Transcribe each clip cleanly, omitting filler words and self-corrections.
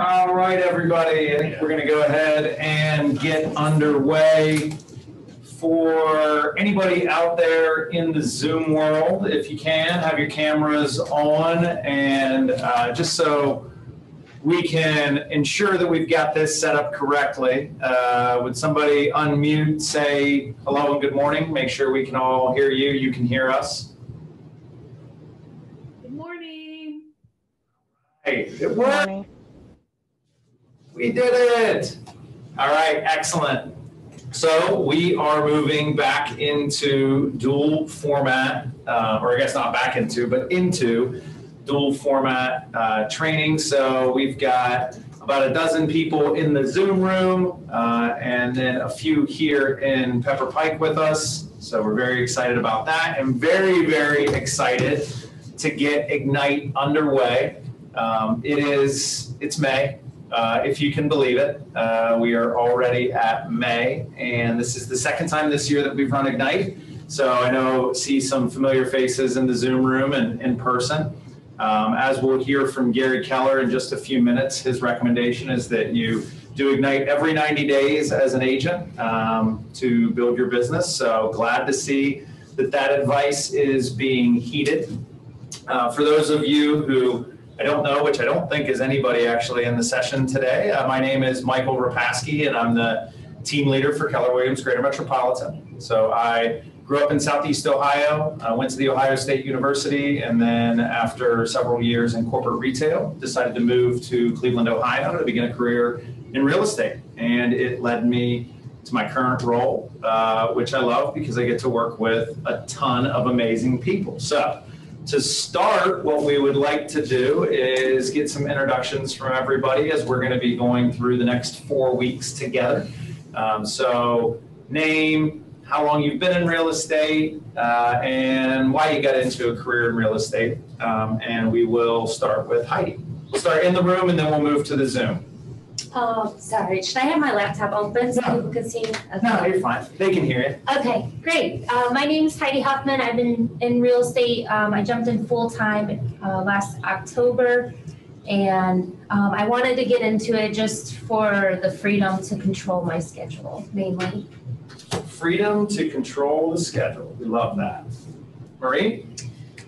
All right, everybody, I think we're going to go ahead and get underway. For anybody out there in the Zoom world, if you can, have your cameras on, and just so we can ensure that we've got this set up correctly, would somebody unmute, say hello and good morning, make sure we can all hear you, you can hear us. Good morning. Hey, it worked. We did it. All right, excellent. So we are moving back into dual format, or I guess not back into, but into dual format training. So we've got about a dozen people in the Zoom room and then a few here in Pepper Pike with us. So we're very excited about that and very, very excited to get Ignite underway. It's May. If you can believe it, we are already at May, and this is the second time this year that we've run Ignite. So I see some familiar faces in the Zoom room and in person. As we'll hear from Gary Keller in just a few minutes, his recommendation is that you do Ignite every 90 days as an agent to build your business. So glad to see that advice is being heeded. For those of you who I don't know, which I don't think is anybody actually in the session today. My name is Michael Rapasky, and I'm the team leader for Keller Williams Greater Metropolitan. So I grew up in Southeast Ohio, went to the Ohio State University, and then after several years in corporate retail, decided to move to Cleveland, Ohio to begin a career in real estate. And it led me to my current role, which I love because I get to work with a ton of amazing people. So to start, what we would like to do is get some introductions from everybody as we're going to be going through the next 4 weeks together. So name, how long you've been in real estate, and why you got into a career in real estate. And we will start with Heidi. We'll start in the room and then we'll move to the Zoom. Oh, sorry. Should I have my laptop open so people can see? Okay. No, you're fine. They can hear you. Okay, great. My name is Heidi Huffman. I've been in real estate. I jumped in full-time last October, and I wanted to get into it just for the freedom to control my schedule, mainly. Freedom to control the schedule. We love that. Marie?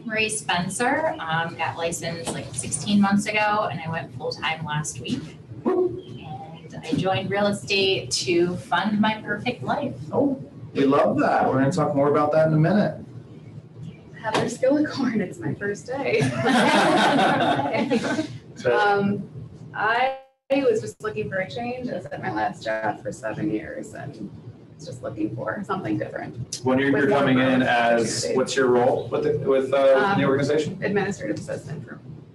Marie Spencer, got licensed like 16 months ago, and I went full-time last week. And I joined real estate to fund my perfect life. Oh, we love that. We're going to talk more about that in a minute. Heather Skillicorn, it's my first day. I was just looking for a change. I was at my last job for 7 years and was just looking for something different. When you're coming in as, what's your role with the organization? Administrative assistant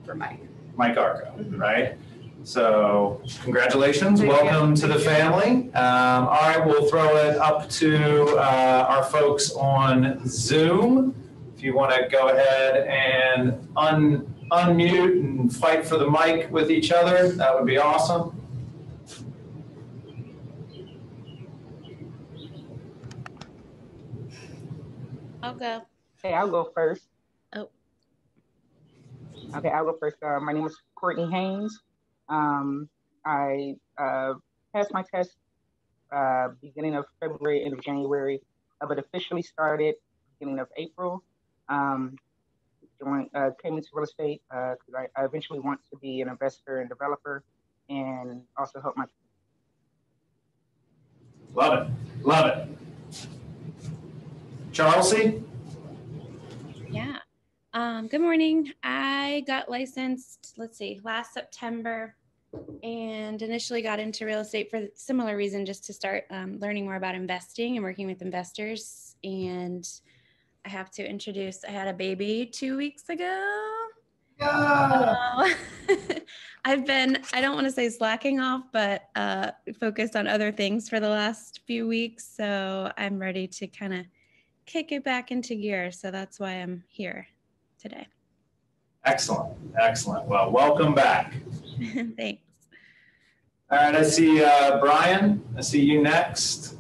for Mike. Mike Arco, right? So congratulations, welcome to the family. All right, we'll throw it up to our folks on Zoom. If you want to go ahead and unmute and fight for the mic with each other, that would be awesome. I'll go. Hey, I'll go first. Oh. Okay, I'll go first. My name is Courtney Haynes. I passed my test beginning of February, end of January, but officially started beginning of April. Came into real estate because I eventually want to be an investor and developer and also help my. Love it. Love it. Charlesy? Yeah. Good morning. I got licensed, last September, and initially got into real estate for a similar reason, just to start learning more about investing and working with investors. And I have to introduce, I had a baby 2 weeks ago. Yeah. I've been, I don't want to say slacking off, but focused on other things for the last few weeks. So I'm ready to kind of kick it back into gear. So that's why I'm here today. Excellent. Excellent. Well, welcome back. Thanks. All right. I see Brian. I see you next.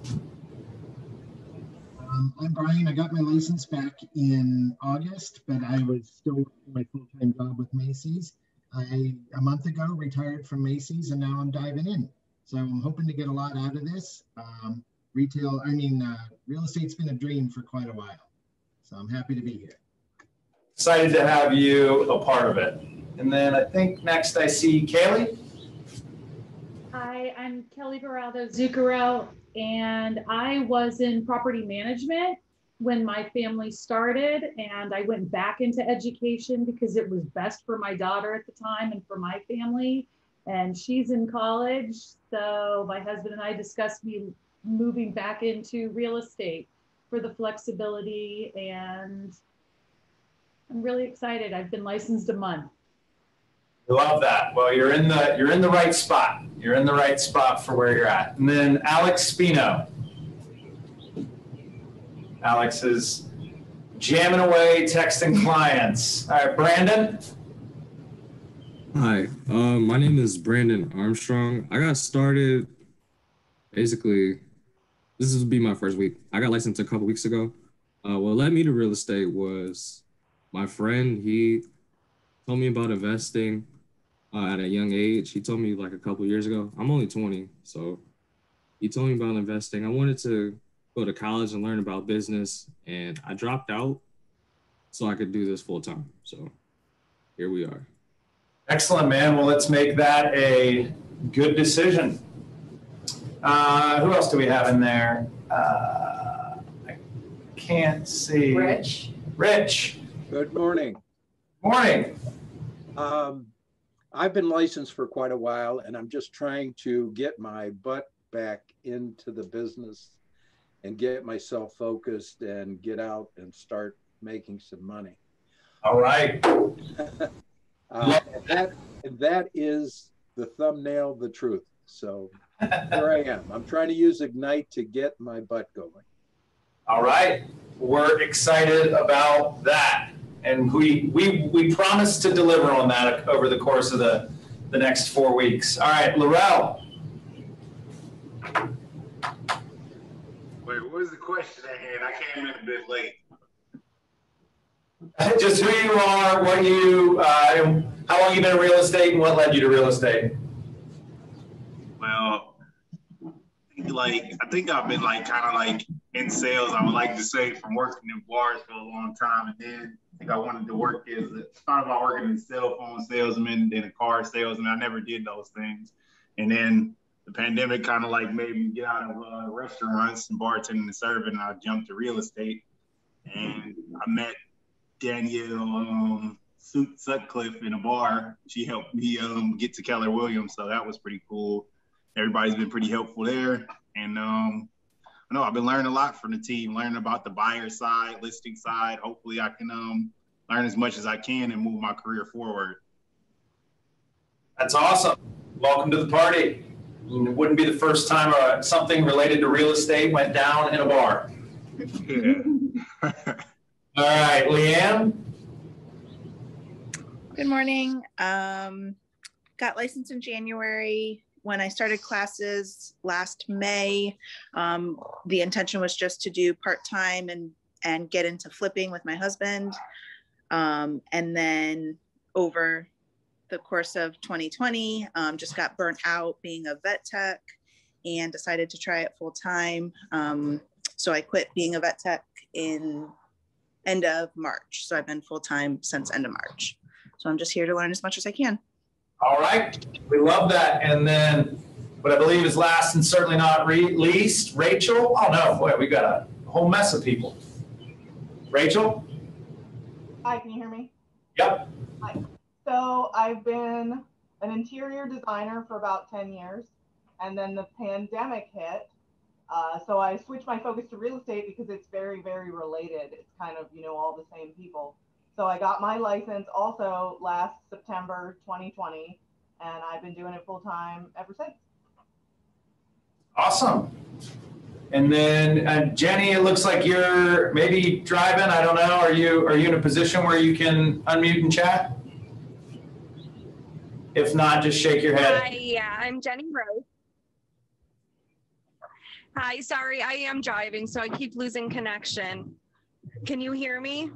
I'm Brian. I got my license back in August, but I was still working my full-time job with Macy's. a month ago, retired from Macy's, and now I'm diving in. So I'm hoping to get a lot out of this. Real estate's been a dream for quite a while. So I'm happy to be here. Excited to have you a part of it. And then I think next I see Kaylee. Hi, I'm Kelly Varaldo, Zucaro, and I was in property management when my family started, and I went back into education because it was best for my daughter at the time and for my family. And she's in college, so my husband and I discussed me moving back into real estate for the flexibility, and I'm really excited. I've been licensed a month. Love that. Well, you're in the right spot. You're in the right spot for where you're at. And then Alex Spino. Alex is jamming away, texting clients. All right, Brandon. Hi, my name is Brandon Armstrong. I got started, basically, this will be my first week. I got licensed a couple weeks ago. What led me to real estate was my friend. He told me about investing at a young age. He told me like a couple years ago. I'm only 20, so he told me about investing. I wanted to go to college and learn about business, and I dropped out so I could do this full time. So here we are. Excellent, man. Well, let's make that a good decision. Who else do we have in there? I can't see. Rich. Rich. Good morning. Morning. I've been licensed for quite a while, and I'm just trying to get my butt back into the business and get myself focused and get out and start making some money. All right. That is the thumbnail, the truth. So here I am. I'm trying to use Ignite to get my butt going. All right. We're excited about that. And we promise to deliver on that over the course of the next 4 weeks. All right, Laurel. Wait, what was the question at hand? I came in a bit late. Just who you are, what you, how long you've been in real estate, and what led you to real estate. Well, I think I've been kind of in sales. I would like to say from working in bars for a long time, and then I think I wanted to work thought about working as a cell phone salesman, then a car salesman. I never did those things, and then the pandemic kind of made me get out of restaurants and bartending and serving, and I jumped to real estate, and I met Danielle Sutcliffe in a bar. She helped me get to Keller Williams, so that was pretty cool. Everybody's been pretty helpful there, and I know I've been learning a lot from the team, learning about the buyer side, listing side. Hopefully I can learn as much as I can and move my career forward. That's awesome. Welcome to the party. It wouldn't be the first time something related to real estate went down in a bar. Yeah. All right, Leanne. Good morning. Got licensed in January. When I started classes last May, the intention was just to do part-time and get into flipping with my husband. And then over the course of 2020, just got burnt out being a vet tech and decided to try it full-time. So I quit being a vet tech in end of March. So I've been full-time since end of March. So I'm just here to learn as much as I can. All right, we love that. And then what I believe is last and certainly not least, Rachel. Oh no, boy, we got a whole mess of people. Rachel? Hi, can you hear me? Yep. Hi. So I've been an interior designer for about 10 years, and then the pandemic hit. So I switched my focus to real estate because it's very, very related. It's kind of, all the same people. So I got my license also last September 2020, and I've been doing it full time ever since. Awesome. And then Jenny, it looks like you're maybe driving. I don't know. Are you in a position where you can unmute and chat? If not, just shake your head. Hi, yeah, I'm Jenny Rose. Hi, sorry, I am driving, so I keep losing connection. Can you hear me?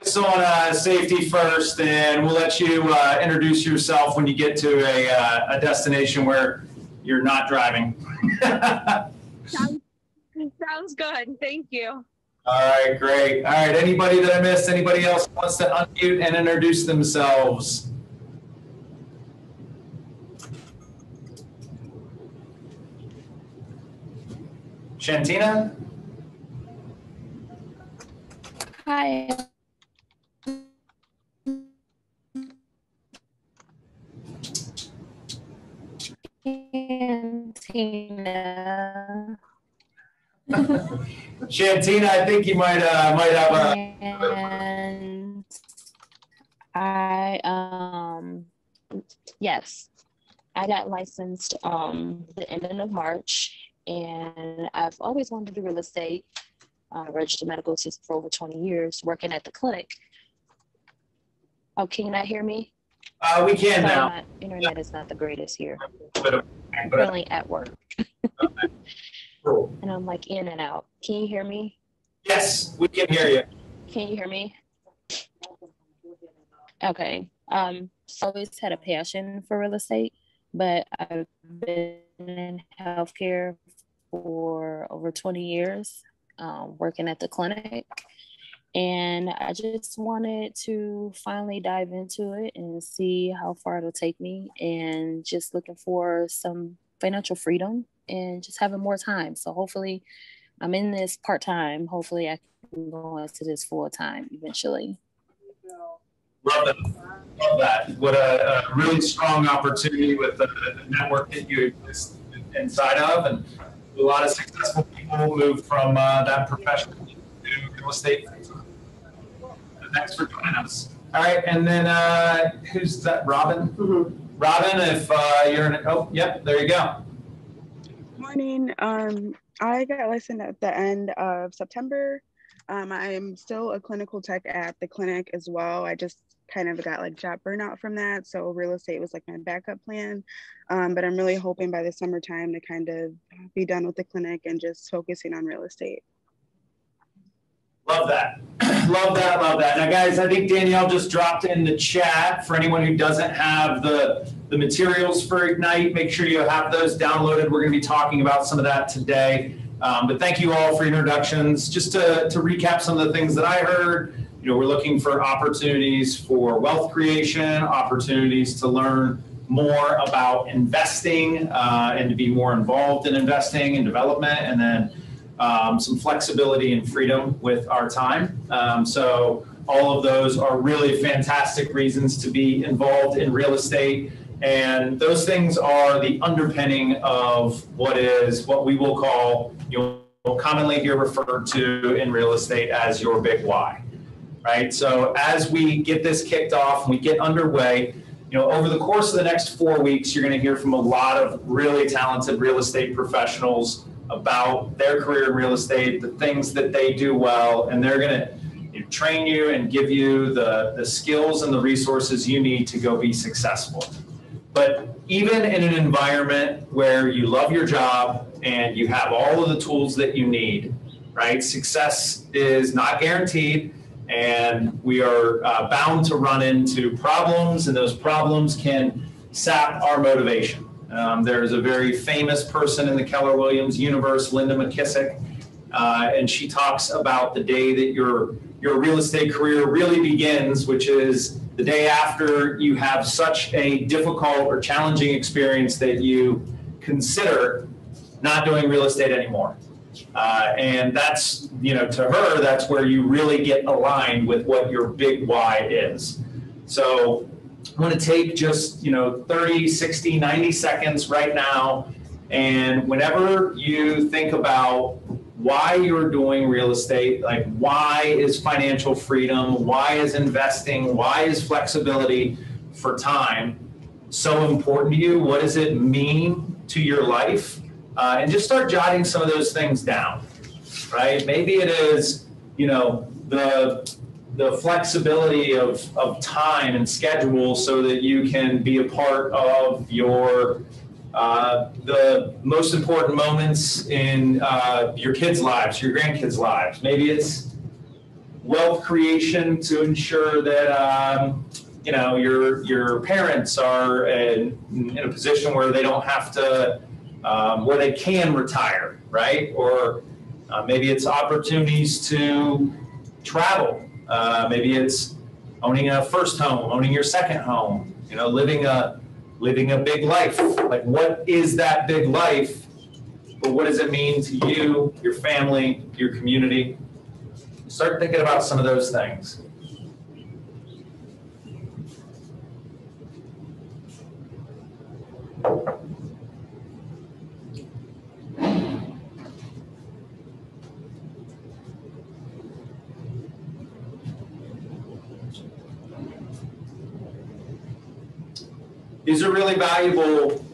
focus on safety first, and we'll let you introduce yourself when you get to a destination where you're not driving. Sounds good. Thank you. All right, great. All right, anybody that I missed, anybody else wants to unmute and introduce themselves? Shantina? Hi. Shantina. Shantina, I think you might have a. And I yes, I got licensed the ending of March, and I've always wanted to do real estate. Registered medical assistant for over 20 years, working at the clinic. Oh, can you not hear me? We can now. My internet is not the greatest here. I'm currently at work. Cool. And I'm like in and out. Can you hear me? Yes, we can hear you. Can you hear me? Okay. So always had a passion for real estate, but I've been in healthcare for over 20 years, working at the clinic. And I just wanted to finally dive into it and see how far it'll take me, and just looking for some financial freedom and just having more time. So hopefully I'm in this part-time. Hopefully I can go into this full-time eventually. Love that. Love that. What a really strong opportunity with the network that you exist inside of, and a lot of successful people move from that profession to real estate. Thanks for joining us. All right, and then who's that? Robin? Mm-hmm. Robin, if you're in, oh, yep, there you go. Morning. I got licensed at the end of September. I am still a clinical tech at the clinic as well. I just kind of got like job burnout from that. So real estate was like my backup plan. But I'm really hoping by the summertime to kind of be done with the clinic and just focusing on real estate. Love that. Love that, love that. Now, guys, I think Danielle just dropped in the chat for anyone who doesn't have the materials for Ignite. Make sure you have those downloaded. We're going to be talking about some of that today. But thank you all for introductions. Just to recap some of the things that I heard, you know, we're looking for opportunities for wealth creation, opportunities to learn more about investing and to be more involved in investing and development, and then some flexibility and freedom with our time. So all of those are really fantastic reasons to be involved in real estate. And those things are the underpinning of what we will call, you'll commonly hear referred to in real estate as your big why, right? So as we get this kicked off, we get underway, you know, over the course of the next 4 weeks, you're going to hear from a lot of really talented real estate professionals about their career in real estate, the things that they do well, and they're going to train you and give you the skills and the resources you need to go be successful. But even in an environment where you love your job and you have all of the tools that you need, right? Success is not guaranteed, and we are bound to run into problems, and those problems can sap our motivation. There's a very famous person in the Keller Williams universe, Linda McKissick, and she talks about the day that your real estate career really begins, which is the day after you have such a difficult or challenging experience that you consider not doing real estate anymore. And that's, you know, to her, that's where you really get aligned with what your big why is. So I want to take just, 30, 60, 90 seconds right now. And whenever you think about why you're doing real estate, like why is financial freedom, why is investing, why is flexibility for time so important to you? What does it mean to your life? And just start jotting some of those things down, right? Maybe it is, the flexibility of time and schedule so that you can be a part of your the most important moments in your kids' lives, your grandkids' lives. Maybe it's wealth creation to ensure that you know, your parents are in a position where they don't have to, where they can retire, right? Or maybe it's opportunities to travel. Maybe it's owning a first home, owning your second home, you know, living a big life. Like, what is that big life? But what does it mean to you, your family, your community? Start thinking about some of those things. These are really valuable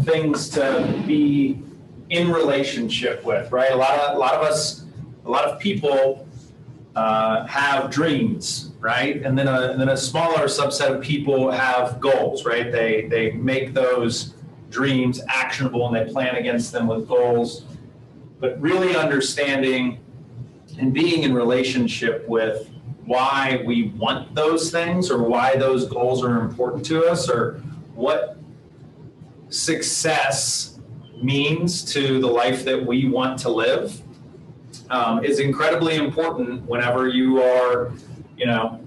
things to be in relationship with, right? A lot of people have dreams, right? And then a smaller subset of people have goals, right? They make those dreams actionable and they plan against them with goals. But really understanding and being in relationship with why we want those things, or why those goals are important to us, or what success means to the life that we want to live, is incredibly important whenever you are, you know,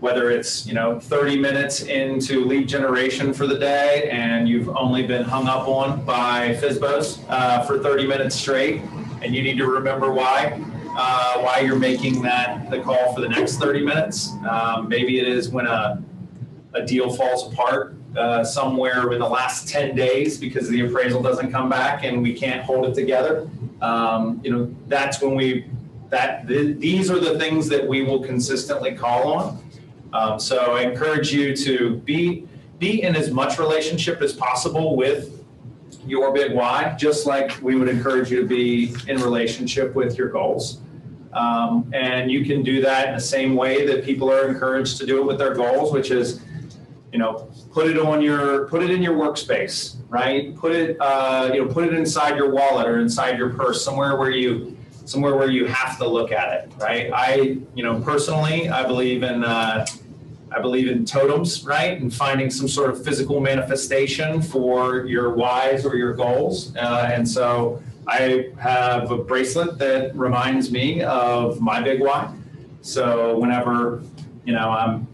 whether it's, you know, 30 minutes into lead generation for the day and you've only been hung up on by FSBOs for 30 minutes straight, and you need to remember why you're making the call for the next 30 minutes. Maybe it is when a deal falls apart somewhere in the last 10 days because the appraisal doesn't come back and we can't hold it together. You know, that's when these are the things that we will consistently call on. So I encourage you to be in as much relationship as possible with your big why, just like we would encourage you to be in relationship with your goals. And you can do that in the same way that people are encouraged to do it with their goals, which is, you know, put it in your workspace, right? Put it inside your wallet or inside your purse, somewhere where you have to look at it, right? Personally, I believe in totems, right? And finding some sort of physical manifestation for your whys or your goals. And so I have a bracelet that reminds me of my big why. So whenever, you know, I'm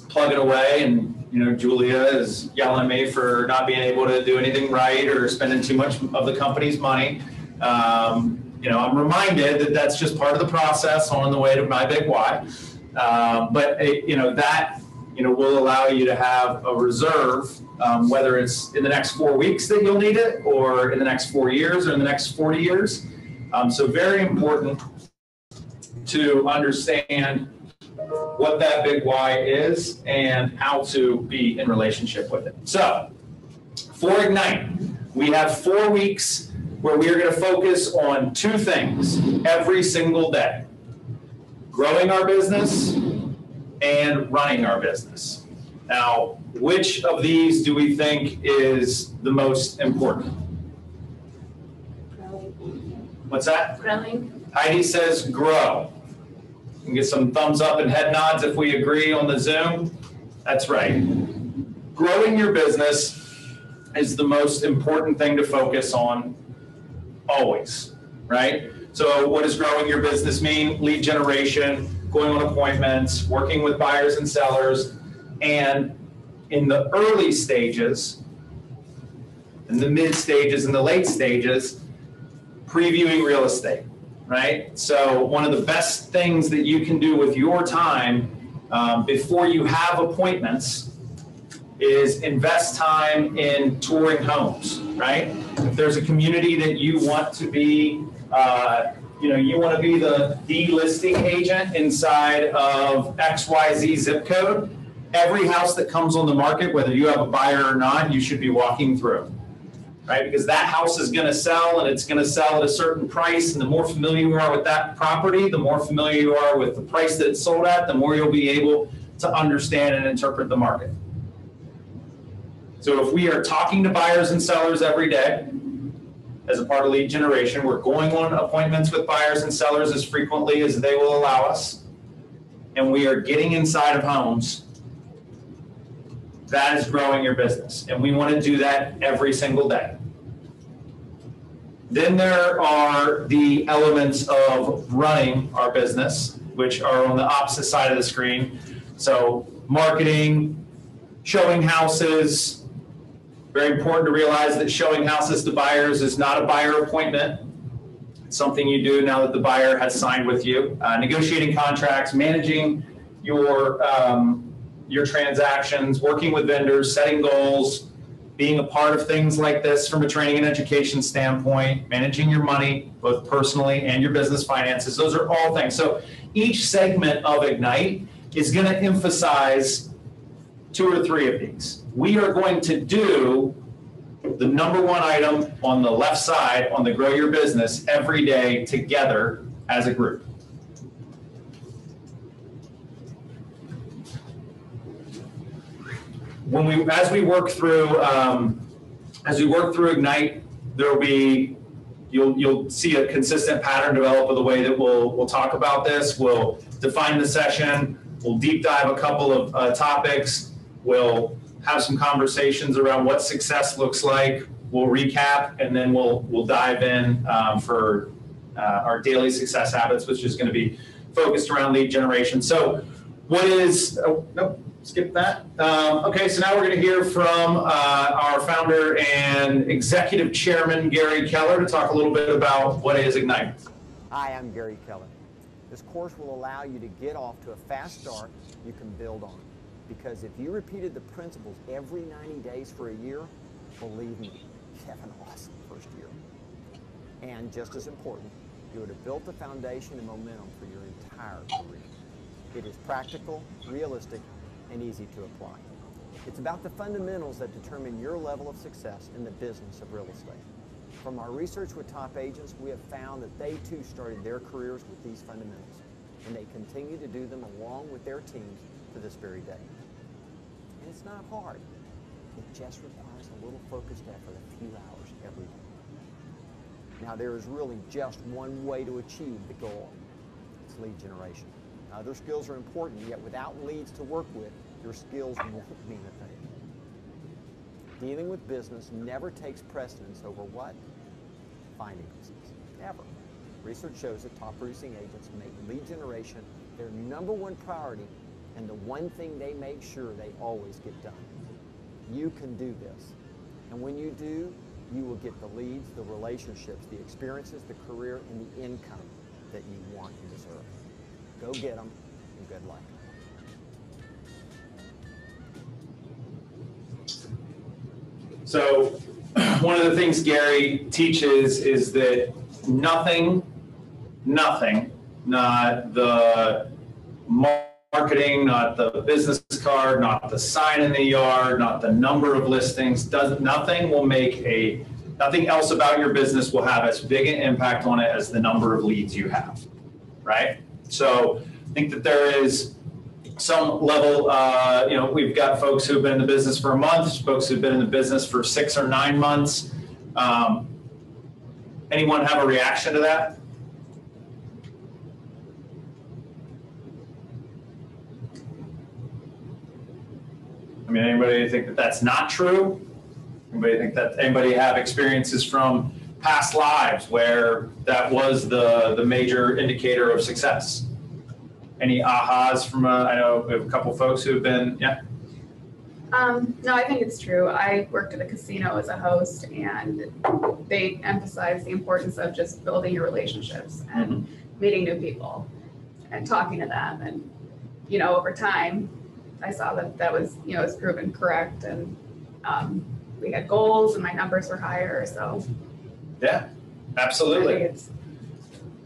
plugging away and, you know, Julia is yelling at me for not being able to do anything right or spending too much of the company's money, you know, I'm reminded that that's just part of the process on the way to my big why. But that will allow you to have a reserve, whether it's in the next 4 weeks that you'll need it, or in the next 4 years, or in the next 40 years. So very important to understand what that big why is and how to be in relationship with it. So for Ignite, we have 4 weeks where we are going to focus on 2 things every single day: growing our business and running our business. Now, which of these do we think is the most important? What's that? Growing. Heidi says grow. You can get some thumbs up and head nods if we agree on the Zoom. That's right. Growing your business is the most important thing to focus on always, right? So what does growing your business mean? Lead generation, going on appointments, working with buyers and sellers, and in the early stages, in the mid stages, and the late stages, previewing real estate, right? So one of the best things that you can do with your time before you have appointments is invest time in touring homes, right? If there's a community that you want to be, you want to be the listing agent inside of XYZ zip code, every house that comes on the market, whether you have a buyer or not, you should be walking through, right? Because that house is going to sell, and it's going to sell at a certain price. And the more familiar you are with that property, the more familiar you are with the price that it's sold at, the more you'll be able to understand and interpret the market. So if we are talking to buyers and sellers every day, as a part of lead generation. We're going on appointments with buyers and sellers as frequently as they will allow us. And we are getting inside of homes. That is growing your business. And we want to do that every single day. Then there are the elements of running our business, which are on the opposite side of the screen. So marketing, showing houses. Very important to realize that showing houses to buyers is not a buyer appointment. It's something you do now that the buyer has signed with you. Negotiating contracts, managing your transactions, working with vendors, setting goals, being a part of things like this from a training and education standpoint, managing your money, both personally and your business finances. Those are all things. So each segment of Ignite is going to emphasize 2 or 3 of these. We are going to do the number 1 item on the left side on the Grow Your Business every day together as a group. As we work through Ignite, there will be you'll see a consistent pattern develop of the way that we'll talk about this. We'll define the session. We'll deep dive a couple of topics. We'll have some conversations around what success looks like. We'll recap, and then we'll dive in for our daily success habits, which is going to be focused around lead generation. So what is, nope, skip that. Okay, so now we're going to hear from our founder and executive chairman, Gary Keller, to talk a little bit about what is Ignite. Hi, I'm Gary Keller. This course will allow you to get off to a fast start you can build on. Because if you repeated the principles every 90 days for a year, believe me, you have an awesome first year. And just as important, you would have built the foundation and momentum for your entire career. It is practical, realistic, and easy to apply. It's about the fundamentals that determine your level of success in the business of real estate. From our research with top agents, we have found that they too started their careers with these fundamentals, and they continue to do them along with their teams to this very day. And it's not hard. It just requires a little focused effort a few hours every day. Now, there is really just one way to achieve the goal. It's lead generation. Other skills are important, yet without leads to work with, your skills won't mean a thing. Dealing with business never takes precedence over what? Finding business. Never. Research shows that top producing agents make lead generation their #1 priority and the one thing they make sure they always get done. You can do this. And when you do, you will get the leads, the relationships, the experiences, the career, and the income that you want and deserve. Go get them, and good luck. So one of the things Gary teaches is that nothing, not the marketing, not the business card, not the sign in the yard, not the number of listings, nothing else about your business will have as big an impact on it as the number of leads you have, right? So I think that there is some level, we've got folks who've been in the business for a month, folks who've been in the business for 6 or 9 months. Anyone have a reaction to that? I mean, anybody think that that's not true? Anybody have experiences from past lives where that was the major indicator of success? Any ahas from, I know we have a couple folks who have been, yeah? No, I think it's true. I worked at a casino as a host, and they emphasize the importance of just building your relationships and meeting new people and talking to them. And, over time, I saw that was, was proven correct. And we had goals and my numbers were higher, so. Yeah, absolutely.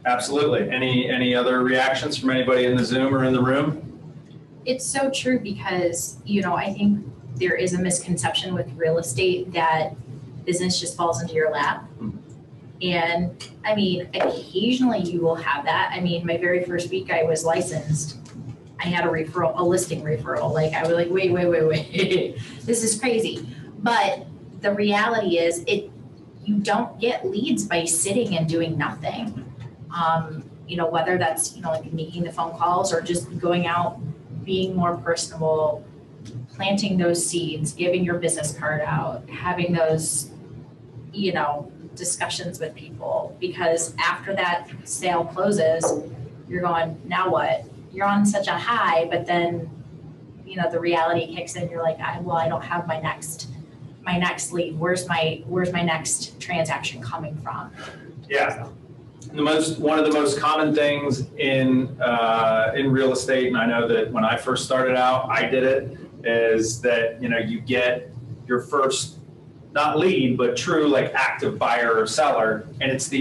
Absolutely. Any other reactions from anybody in the Zoom or in the room? It's so true because, I think there is a misconception with real estate that business just falls into your lap. And I mean, occasionally you will have that. I mean, my very first week I was licensed, I had a listing referral. Like I was like, wait, this is crazy. But the reality is you don't get leads by sitting and doing nothing. You know, whether that's, you know, like making the phone calls or just going out, being more personable, planting those seeds, giving your business card out, having those, you know, discussions with people. Because after that sale closes, you're going, now what? You're on such a high, but then, you know, the reality kicks in. You're like, I don't have my next lead. Where's my next transaction coming from? Yeah. One of the most common things in real estate, and I know that when I first started out, I did it, is that, you know, you get your first, not lead, but true like active buyer or seller, and it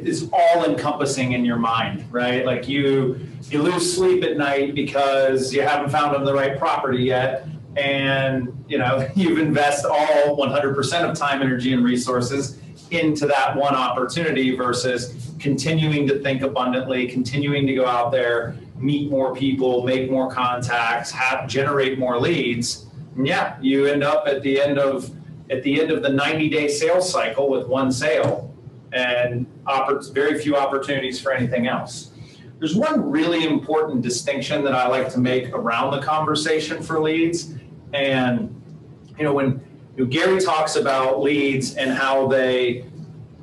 is all encompassing in your mind, right? Like you lose sleep at night because you haven't found them the right property yet, and you know you've invested all 100% of time, energy, and resources into that one opportunity versus continuing to think abundantly, continuing to go out there, meet more people, make more contacts, generate more leads. And yeah, you end up at the end of the 90-day sales cycle with one sale and very few opportunities for anything else. There's one really important distinction that I like to make around the conversation for leads. And you know, when Gary talks about leads and how they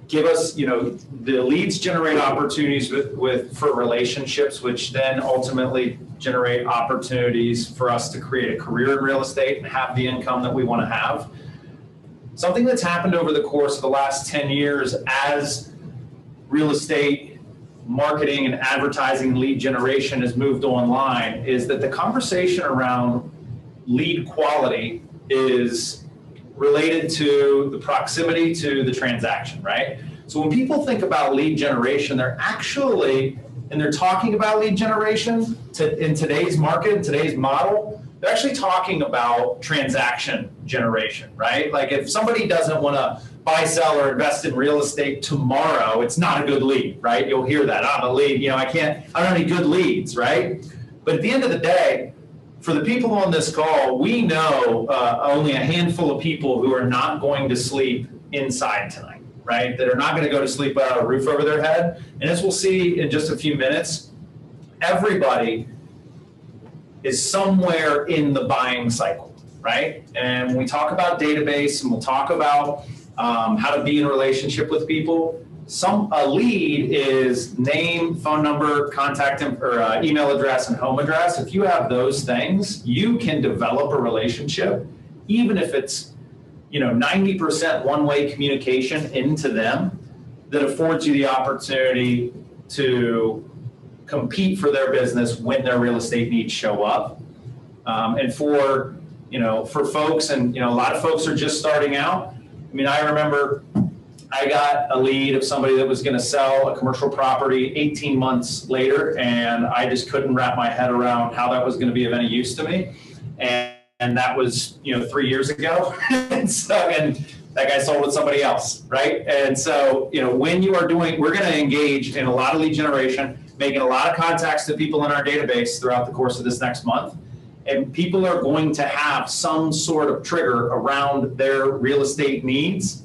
give us, you know, the leads generate opportunities for relationships, which then ultimately generate opportunities for us to create a career in real estate and have the income that we want to have. Something that's happened over the course of the last 10 years as real estate marketing and advertising lead generation has moved online is that the conversation around lead quality is related to the proximity to the transaction, right? So when people think about lead generation, they're talking about lead generation in today's market, in today's model, they're actually talking about transaction generation, right? Like if somebody doesn't want to buy, sell, or invest in real estate tomorrow, it's not a good lead, right? You'll hear that. I'm a lead, you know, I don't have any good leads, right? But at the end of the day, for the people on this call, we know only a handful of people who are not going to sleep inside tonight, right? That are not going to go to sleep without a roof over their head. And as we'll see in just a few minutes, everybody is somewhere in the buying cycle, right? And when we talk about database and we'll talk about how to be in a relationship with people, a lead is name, phone number, contact or email address, and home address. If you have those things, you can develop a relationship, even if it's 90% one-way communication into them, that affords you the opportunity to compete for their business when their real estate needs show up. And for folks, and a lot of folks are just starting out. I mean, I remember I got a lead of somebody that was going to sell a commercial property 18 months later, and I just couldn't wrap my head around how that was going to be of any use to me. And that was 3 years ago. and that guy sold with somebody else, right? And so when you are we're going to engage in a lot of lead generation, making a lot of contacts to people in our database throughout the course of this next month. And people are going to have some sort of trigger around their real estate needs.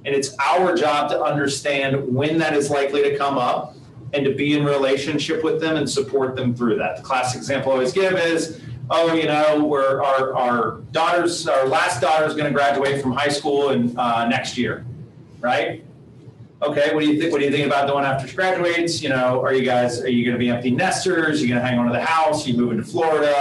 And it's our job to understand when that is likely to come up and to be in relationship with them and support them through that. The classic example I always give is, our last daughter is going to graduate from high school in next year, right? Okay, what do you think? What do you think about doing after she graduates? Are you going to be empty nesters? Are you going to hang on to the house? Are you moving to Florida?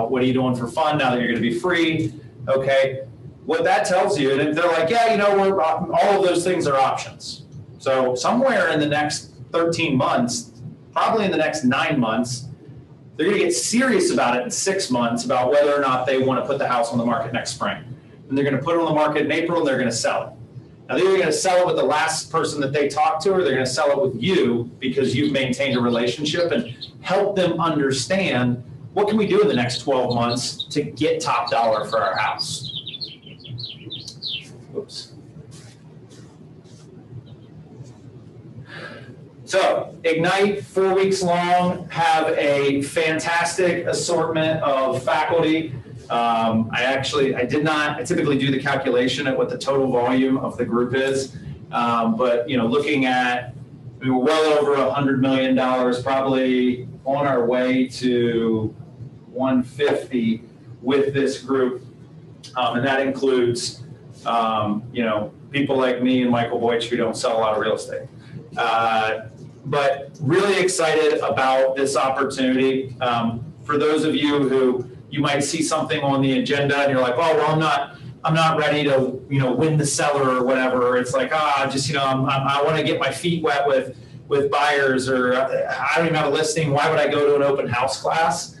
What are you doing for fun now that you're going to be free? Okay, what that tells you, and they're like, yeah, all of those things are options. So somewhere in the next 13 months, probably in the next 9 months, they're going to get serious about it in 6 months about whether or not they want to put the house on the market next spring. And they're going to put it on the market in April, and they're going to sell it. Now, they're either going to sell it with the last person that they talked to, or they're going to sell it with you because you've maintained a relationship and help them understand what can we do in the next 12 months to get top dollar for our house. Oops. So Ignite, 4 weeks long, have a fantastic assortment of faculty. I typically do the calculation at what the total volume of the group is. But looking at, we were well over $100 million, probably on our way to 150 with this group, and that includes people like me and Michael Boych who don't sell a lot of real estate. But really excited about this opportunity. For those of you who you might see something on the agenda and you're like, oh, well, I'm not ready to, win the seller or whatever. It's like, I want to get my feet wet with buyers, or I don't even have a listing. Why would I go to an open house class?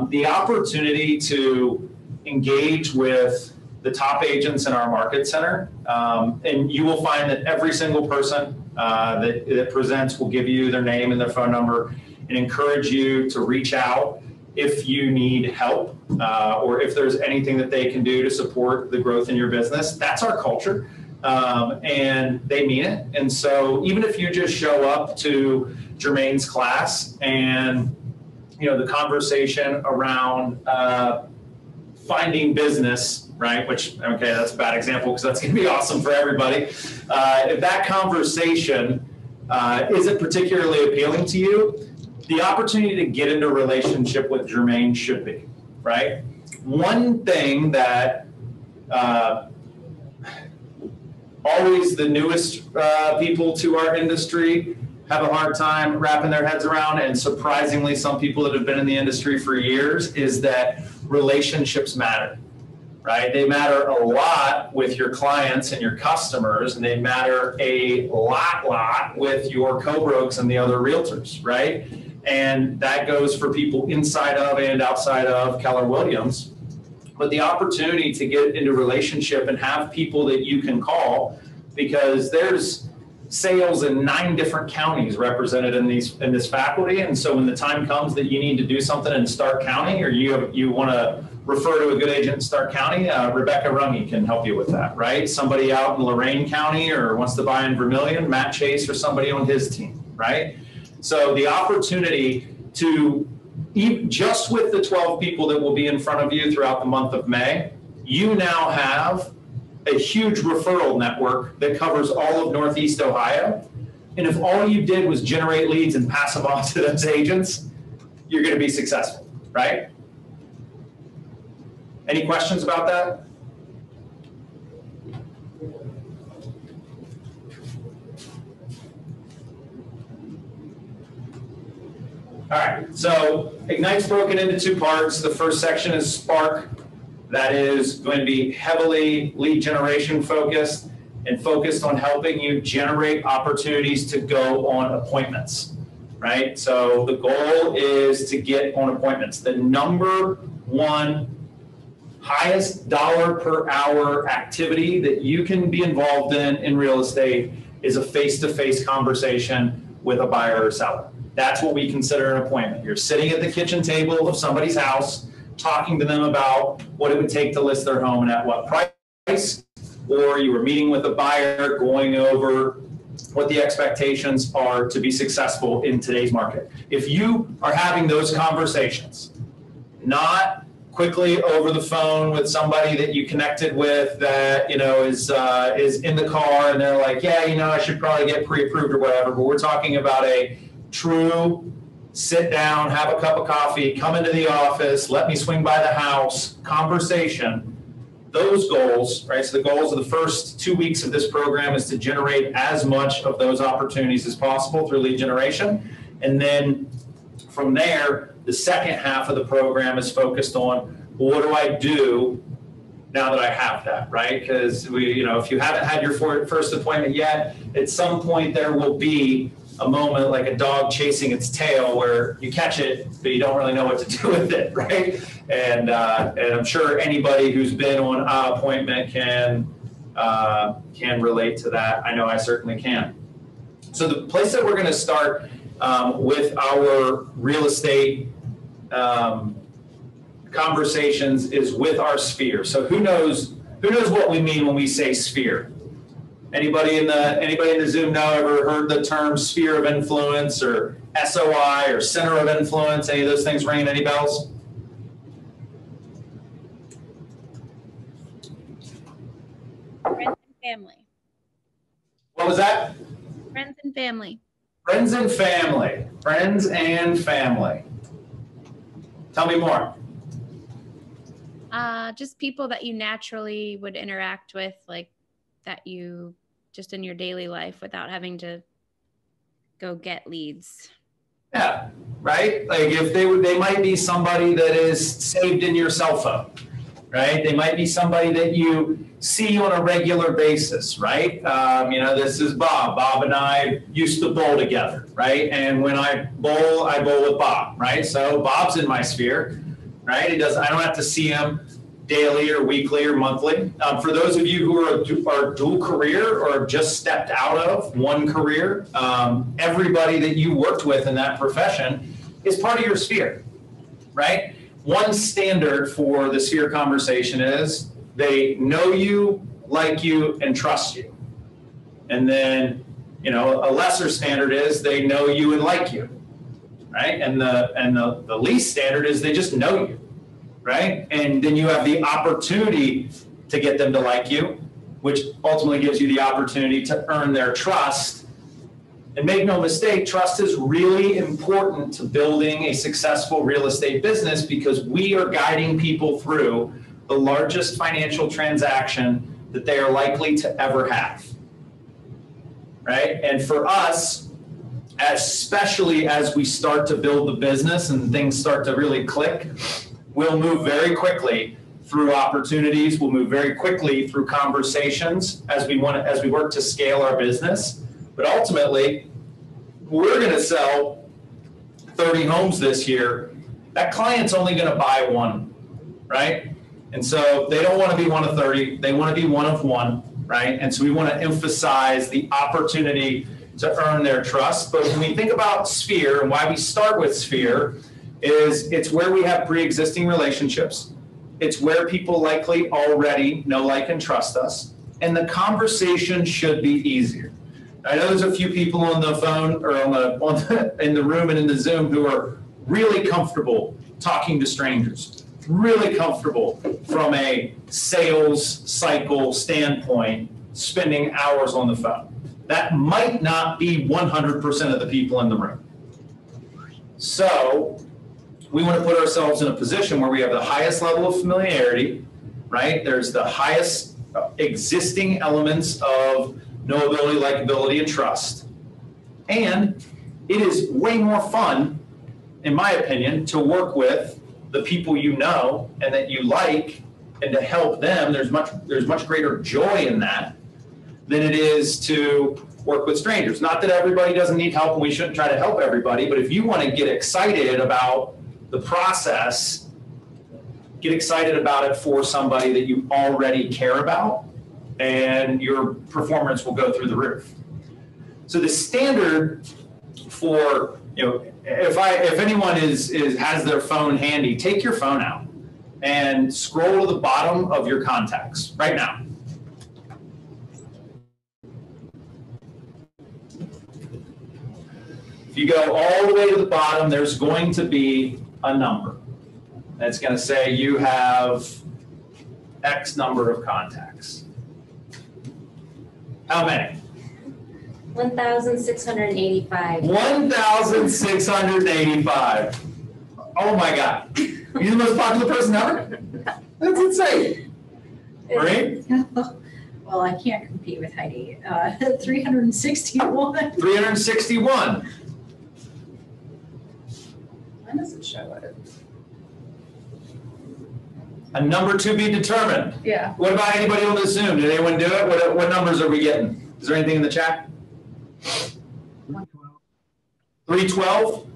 The opportunity to engage with the top agents in our market center, and you will find that every single person that presents will give you their name and their phone number and encourage you to reach out if you need help, or if there's anything that they can do to support the growth in your business. That's our culture, and they mean it. And so even if you just show up to Jermaine's class and the conversation around finding business, right? Which, okay, that's a bad example because that's going to be awesome for everybody. If that conversation isn't particularly appealing to you, the opportunity to get into a relationship with Jermaine should be, right? One thing that always the newest people to our industry have a hard time wrapping their heads around, and surprisingly some people that have been in the industry for years, is that relationships matter, right? They matter a lot with your clients and your customers, and they matter a lot with your co-brokes and the other realtors, right? And that goes for people inside of and outside of Keller Williams. But the opportunity to get into a relationship and have people that you can call, because there's sales in 9 different counties represented in this faculty. And so when the time comes that you need to do something in Stark County, or you want to refer to a good agent in Stark County, Rebecca Runge can help you with that, right? Somebody out in Lorain County or wants to buy in Vermilion, Matt Chase or somebody on his team, right? So the opportunity to, just with the 12 people that will be in front of you throughout the month of May, you now have a huge referral network that covers all of Northeast Ohio. And if all you did was generate leads and pass them on to those agents, you're going to be successful, right? Any questions about that? All right, so Ignite's broken into 2 parts. The first section is Spark. That is going to be heavily lead generation focused and focused on helping you generate opportunities to go on appointments, right? So the goal is to get on appointments. The number 1 highest dollar per hour activity that you can be involved in real estate is a face-to-face conversation with a buyer or seller. That's what we consider an appointment. You're sitting at the kitchen table of somebody's house, talking to them about what it would take to list their home and at what price, or you were meeting with a buyer going over what the expectations are to be successful in today's market. If you are having those conversations, not quickly over the phone with somebody that you connected with that is in the car and they're like, yeah, I should probably get pre-approved or whatever, but we're talking about a true sit down, have a cup of coffee, come into the office, let me swing by the house conversation. Those goals, right? So the goals of the first 2 weeks of this program is to generate as much of those opportunities as possible through lead generation. And then from there, the second half of the program is focused on, well, what do I do now that I have that, right? Because if you haven't had your first appointment yet, at some point there will be a moment like a dog chasing its tail where you catch it, but you don't really know what to do with it, right? And I'm sure anybody who's been on an appointment can relate to that. I know I certainly can. So the place that we're going to start with our real estate conversations is with our sphere. So who knows what we mean when we say sphere? Anybody in the Zoom now ever heard the term sphere of influence or SOI or center of influence? Any of those things ringing any bells? Friends and family. was that? Friends and family. Friends and family. Friends and family. Tell me more. Just people that you naturally would interact with, like that you just in your daily life without having to go get leads. Yeah, right? Like if they might be somebody that is saved in your cell phone, right? They might be somebody that you see on a regular basis, right? You know, this is Bob. Bob and I used to bowl together, right? And when I bowl with Bob, right? So Bob's in my sphere, right? I don't have to see him daily or weekly or monthly. For those of you who are dual career or have just stepped out of one career, everybody that you worked with in that profession is part of your sphere, right? One standard for the sphere conversation is they know you, like you, and trust you. And then, you know, a lesser standard is they know you and like you, right? And the least standard is they just know you, right? And then you have the opportunity to get them to like you, which ultimately gives you the opportunity to earn their trust. And make no mistake, trust is really important to building a successful real estate business because we are guiding people through the largest financial transaction that they are likely to ever have, right? And for us, especially as we start to build the business and things start to really click, we'll move very quickly through opportunities. We'll move very quickly through conversations as we work to scale our business. But ultimately, we're going to sell 30 homes this year. That client's only going to buy one, right? And so they don't want to be one of 30. They want to be one of one, right? And so we want to emphasize the opportunity to earn their trust. But when we think about Sphere and why we start with Sphere, it's where we have pre-existing relationships. It's where people likely already know, like, and trust us. And the conversation should be easier. I know there's a few people on the phone or in the room and in the Zoom who are really comfortable talking to strangers, really comfortable from a sales cycle standpoint, spending hours on the phone. That might not be 100% of the people in the room. So we want to put ourselves in a position where we have the highest level of familiarity, right? There's the highest existing elements of knowability, likability, and trust. And it is way more fun, in my opinion, to work with the people you know and that you like and to help them. There's much greater joy in that than it is to work with strangers. Not that everybody doesn't need help and we shouldn't try to help everybody, but if you want to get excited about the process, get excited about it for somebody that you already care about, and your performance will go through the roof. So the standard for, you know, if anyone has their phone handy, take your phone out and scroll to the bottom of your contacts right now. If you go all the way to the bottom, there's going to be a number. That's going to say you have X number of contacts. How many? 1,685. 1,685. Oh my God. You're the most popular person ever? That's insane. Marie? Well, I can't compete with Heidi. 361. 361. Why does it show it? A number to be determined. Yeah. What about anybody on the Zoom? Did anyone do it? What numbers are we getting? Is there anything in the chat? 312?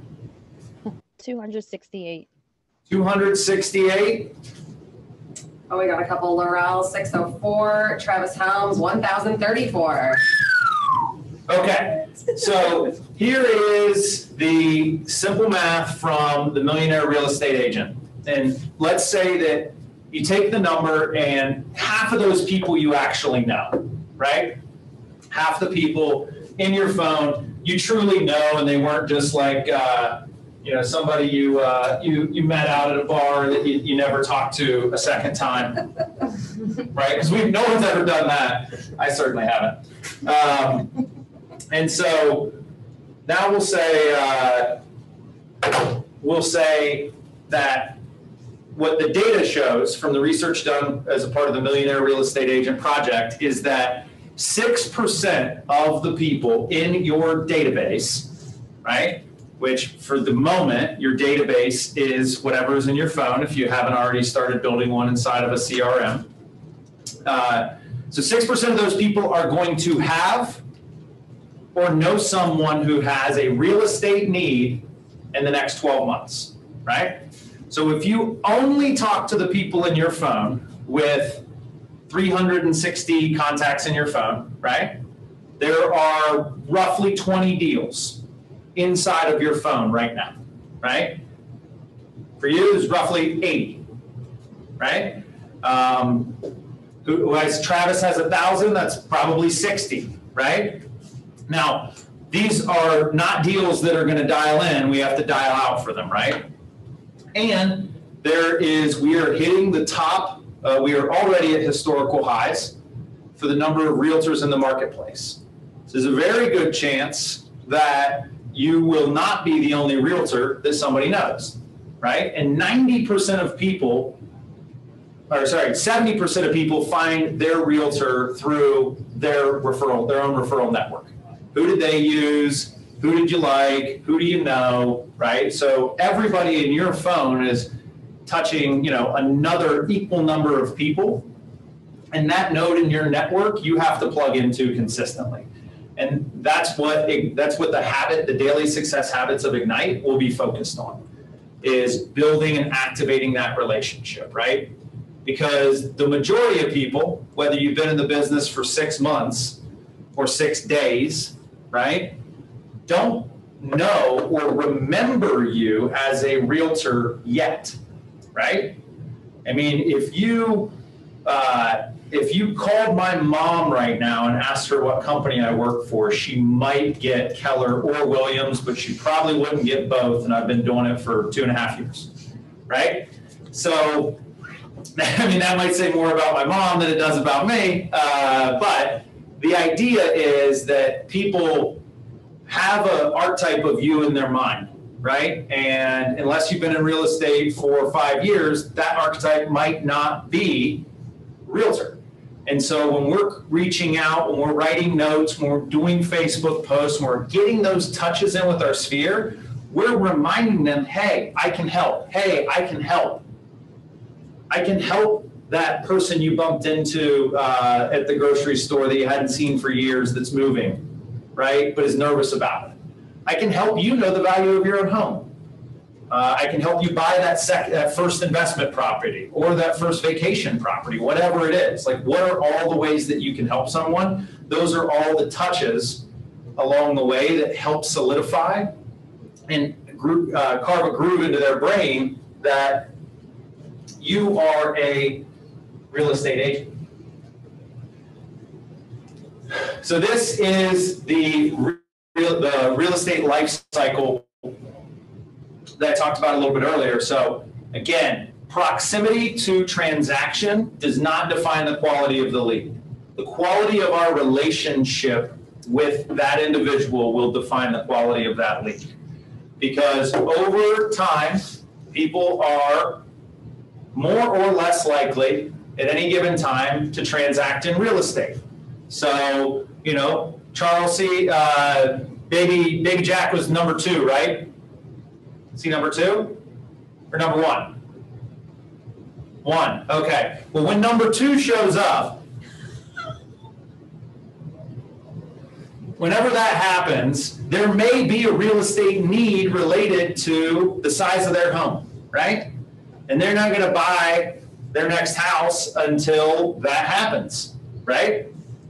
268. 268? Oh, we got a couple. Laurel, 604. Travis Helms, 1,034. Okay, so here is the simple math from the Millionaire Real Estate Agent. And let's say that you take the number and half of those people you actually know, right? Half the people in your phone you truly know, and they weren't just like, you know, somebody you met out at a bar that you never talked to a second time, right? Because no one's ever done that. I certainly haven't. And so now we'll say that what the data shows from the research done as a part of the Millionaire Real Estate Agent Project is that 6% of the people in your database, right, which for the moment, your database is whatever is in your phone if you haven't already started building one inside of a CRM. So 6% of those people are going to have or know someone who has a real estate need in the next 12 months, right? So if you only talk to the people in your phone with 360 contacts in your phone, right? There are roughly 20 deals inside of your phone right now, right? For you, there's roughly 80, right? Travis has 1,000, that's probably 60, right? Now, these are not deals that are going to dial in. We have to dial out for them, right? And we are hitting the top. We are already at historical highs for the number of realtors in the marketplace. So there's a very good chance that you will not be the only realtor that somebody knows, right? And 70% of people find their realtor through their own referral network. Who did they use? Who did you like? Who do you know, right? So everybody in your phone is touching, another equal number of people. And that node in your network, you have to plug into consistently. And that's what the daily success habits of Ignite will be focused on, is building and activating that relationship, right? Because the majority of people, whether you've been in the business for 6 months or 6 days, right, don't know or remember you as a realtor yet, right? I mean, if you called my mom right now and asked her what company I work for, she might get Keller or Williams, but she probably wouldn't get both, and I've been doing it for 2.5 years, right? So, I mean, that might say more about my mom than it does about me, but the idea is that people have an archetype of you in their mind, right? And unless you've been in real estate for 5 years, that archetype might not be realtor. And so when we're reaching out, when we're writing notes, when we're doing Facebook posts, when we're getting those touches in with our sphere, we're reminding them, hey, I can help. Hey, I can help. I can help that person you bumped into at the grocery store that you hadn't seen for years that's moving, right, but is nervous about it. I can help you know the value of your own home. I can help you buy that first investment property or that first vacation property, whatever it is. Like, what are all the ways that you can help someone? Those are all the touches along the way that help solidify and carve a groove into their brain that you are a real estate agent. So this is the real estate life cycle that I talked about a little bit earlier. So again, proximity to transaction does not define the quality of the lead. The quality of our relationship with that individual will define the quality of that lead. Because over time, people are more or less likely at any given time to transact in real estate. So, Charles, Baby Jack was number 2, right? Is he number 2 or number 1? 1, okay. Well, when number 2 shows up, whenever that happens, there may be a real estate need related to the size of their home, right? And they're not going to buy their next house until that happens, right?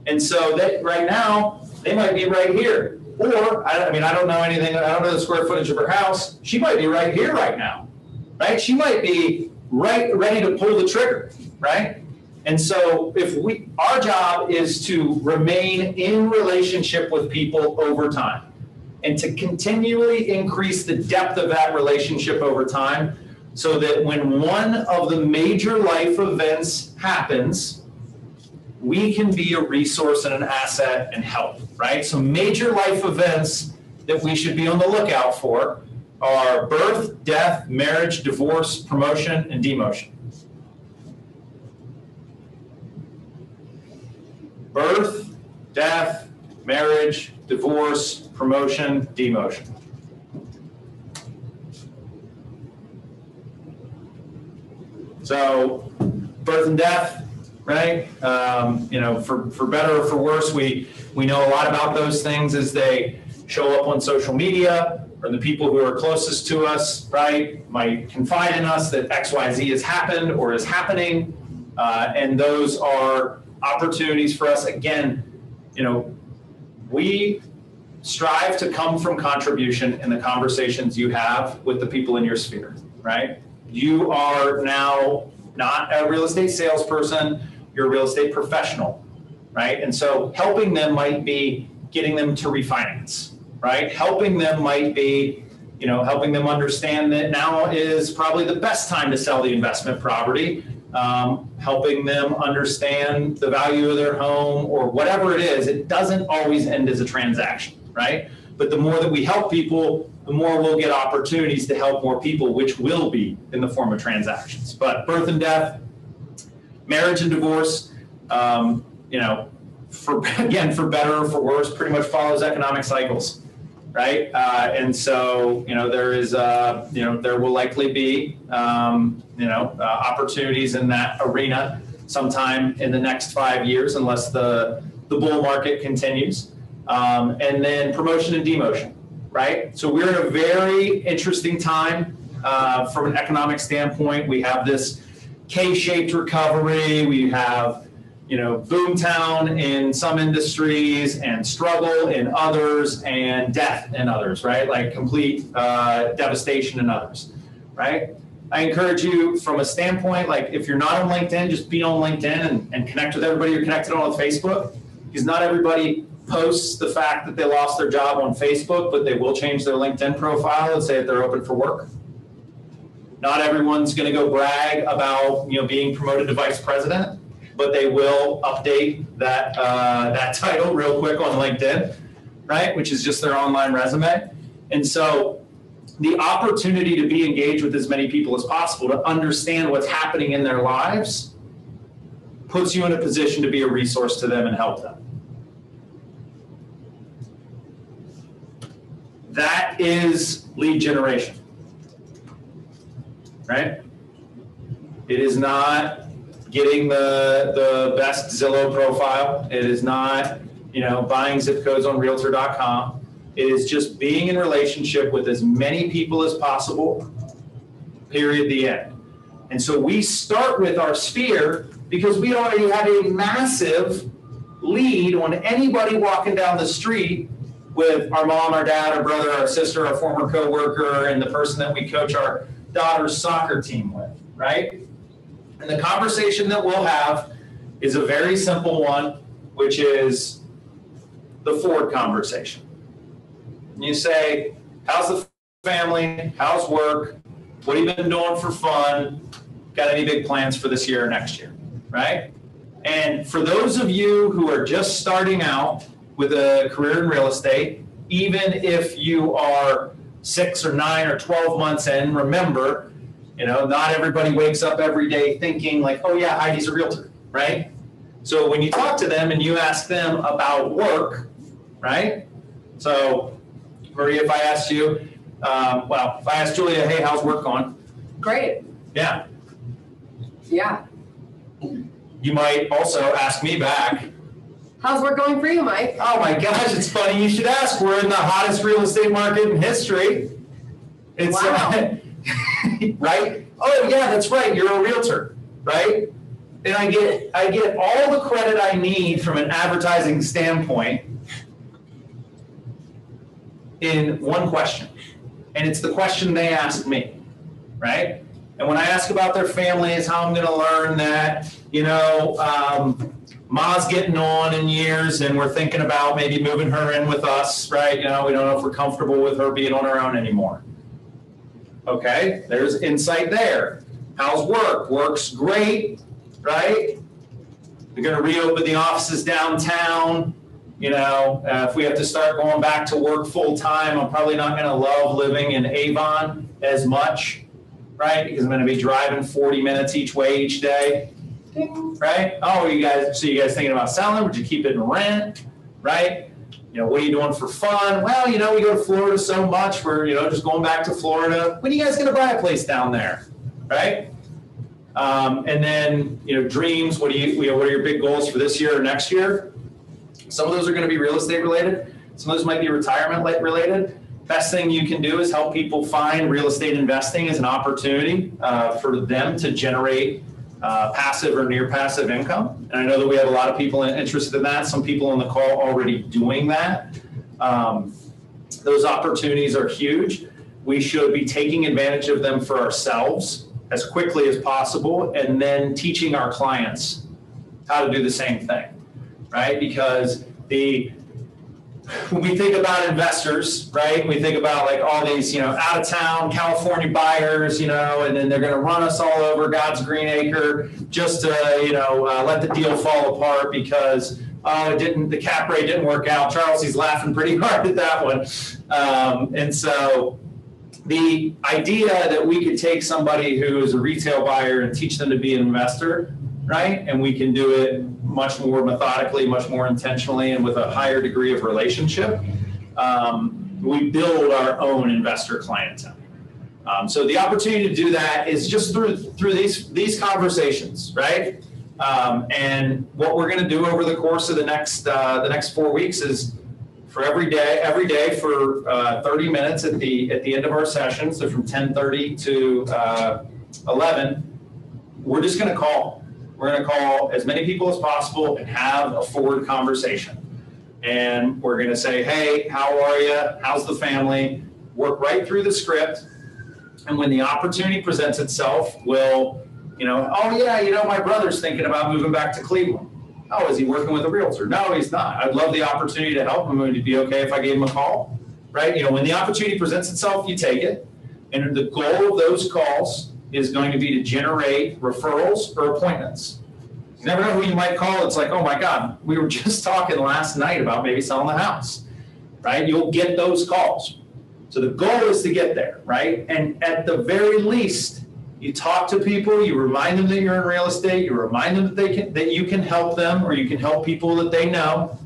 And so that right now, they might be right here. Or, I don't know anything, I don't know the square footage of her house. She might be right here right now, right? She might be ready to pull the trigger, right? And so our job is to remain in relationship with people over time and to continually increase the depth of that relationship over time so that when one of the major life events happens, we can be a resource and an asset and help, right? So major life events that we should be on the lookout for are birth, death, marriage, divorce, promotion, and demotion. Birth, death, marriage, divorce, promotion, demotion. So birth and death, right? You know, for better or for worse, we know a lot about those things as they show up on social media, or the people who are closest to us, right, might confide in us that XYZ has happened or is happening. And those are opportunities for us. Again, you know, we strive to come from contribution in the conversations you have with the people in your sphere, right? You are now not a real estate salesperson, you're a real estate professional, right? And so helping them might be getting them to refinance, right? Helping them might be, you know, helping them understand that now is probably the best time to sell the investment property, helping them understand the value of their home or whatever it is. It doesn't always end as a transaction, right? But the more that we help people, the more we'll get opportunities to help more people, which will be in the form of transactions. But birth and death, marriage and divorce, you know, for better or for worse, pretty much follows economic cycles, right? And so, you know, there is, you know, there will likely be, you know, opportunities in that arena sometime in the next 5 years, unless the bull market continues. And then promotion and demotion, right? So we're in a very interesting time from an economic standpoint. We have this K-shaped recovery. We have, you know, boomtown in some industries and struggle in others and death in others, right? Like complete devastation in others, right? I encourage you from a standpoint, like if you're not on LinkedIn, just be on LinkedIn and connect with everybody you're connected on Facebook, because not everybody posts the fact that they lost their job on Facebook, but they will change their LinkedIn profile and say that they're open for work. Not everyone's going to go brag about, you know, being promoted to vice president, but they will update that that title real quick on LinkedIn, right? Which is just their online resume. And so the opportunity to be engaged with as many people as possible to understand what's happening in their lives puts you in a position to be a resource to them and help them. That is lead generation, right? It is not getting the best Zillow profile. It is not, you know, buying zip codes on realtor.com. It is just being in relationship with as many people as possible, period, the end. And so we start with our sphere because we already have a massive lead on anybody walking down the street with our mom, our dad, our brother, our sister, our former coworker, and the person that we coach our daughter's soccer team with, right? And the conversation that we'll have is a very simple one, which is the Ford conversation. And you say, how's the family? How's work? What have you been doing for fun? Got any big plans for this year or next year, right? And for those of you who are just starting out with a career in real estate, even if you are 6 or 9 or 12 months in, remember, you know, not everybody wakes up every day thinking like, oh yeah, Heidi's a realtor, right? So when you talk to them and you ask them about work, right? So Maria, if I asked you, well, if I asked Julia, hey, how's work going? Great. Yeah. Yeah. You might also ask me back, how's work going for you, Mike? Oh my gosh, it's funny you should ask. We're in the hottest real estate market in history. It's wow. Right? Oh yeah, that's right. You're a realtor, right? And I get all the credit I need from an advertising standpoint in one question. And it's the question they asked me, right? And when I ask about their families, how I'm going to learn that, you know, Ma's getting on in years and we're thinking about maybe moving her in with us, right? You know, we don't know if we're comfortable with her being on her own anymore. Okay, there's insight there. How's work? Work's great, right? They're going to reopen the offices downtown. You know, if we have to start going back to work full time, I'm probably not going to love living in Avon as much, right? Because I'm going to be driving 40 minutes each way each day, right? Oh, you guys thinking about selling? Would you keep it in rent, right? You know, what are you doing for fun? Well, you know, we go to Florida so much. We're, you know, just going back to Florida. When are you guys going to buy a place down there, right? And then, you know, dreams. What are your big goals for this year or next year? Some of those are going to be real estate related. Some of those might be retirement related. Best thing you can do is help people find real estate investing as an opportunity for them to generate passive or near passive income. And I know that we have a lot of people interested in that. Some people on the call already doing that. Those opportunities are huge. We should be taking advantage of them for ourselves as quickly as possible, and then teaching our clients how to do the same thing, right? Because when we think about investors, right, we think about like all these, you know, out of town California buyers, you know, and then they're going to run us all over God's green acre just to, you know, let the deal fall apart because the cap rate didn't work out. Charles, he's laughing pretty hard at that one. And so the idea that we could take somebody who is a retail buyer and teach them to be an investor, right? And we can do it much more methodically, much more intentionally, and with a higher degree of relationship. We build our own investor clientele. So the opportunity to do that is just through these conversations, right? And what we're going to do over the course of the next 4 weeks is for every day for 30 minutes at the end of our session. So from 10:30 to 11, we're just going to call. We're going to call as many people as possible and have a forward conversation. And we're going to say, hey, how are you? How's the family? Work right through the script. And when the opportunity presents itself, we'll, you know, oh yeah, you know, my brother's thinking about moving back to Cleveland. Oh, is he working with a realtor? No, he's not. I'd love the opportunity to help him. Would it be okay if I gave him a call? Right? You know, when the opportunity presents itself, you take it. And the goal of those calls is going to be to generate referrals or appointments. You never know who you might call. It's like, oh my God, we were just talking last night about maybe selling the house, right? You'll get those calls. So the goal is to get there, right? And at the very least, you talk to people, you remind them that you're in real estate, you remind them that you can help them, or you can help people that they know,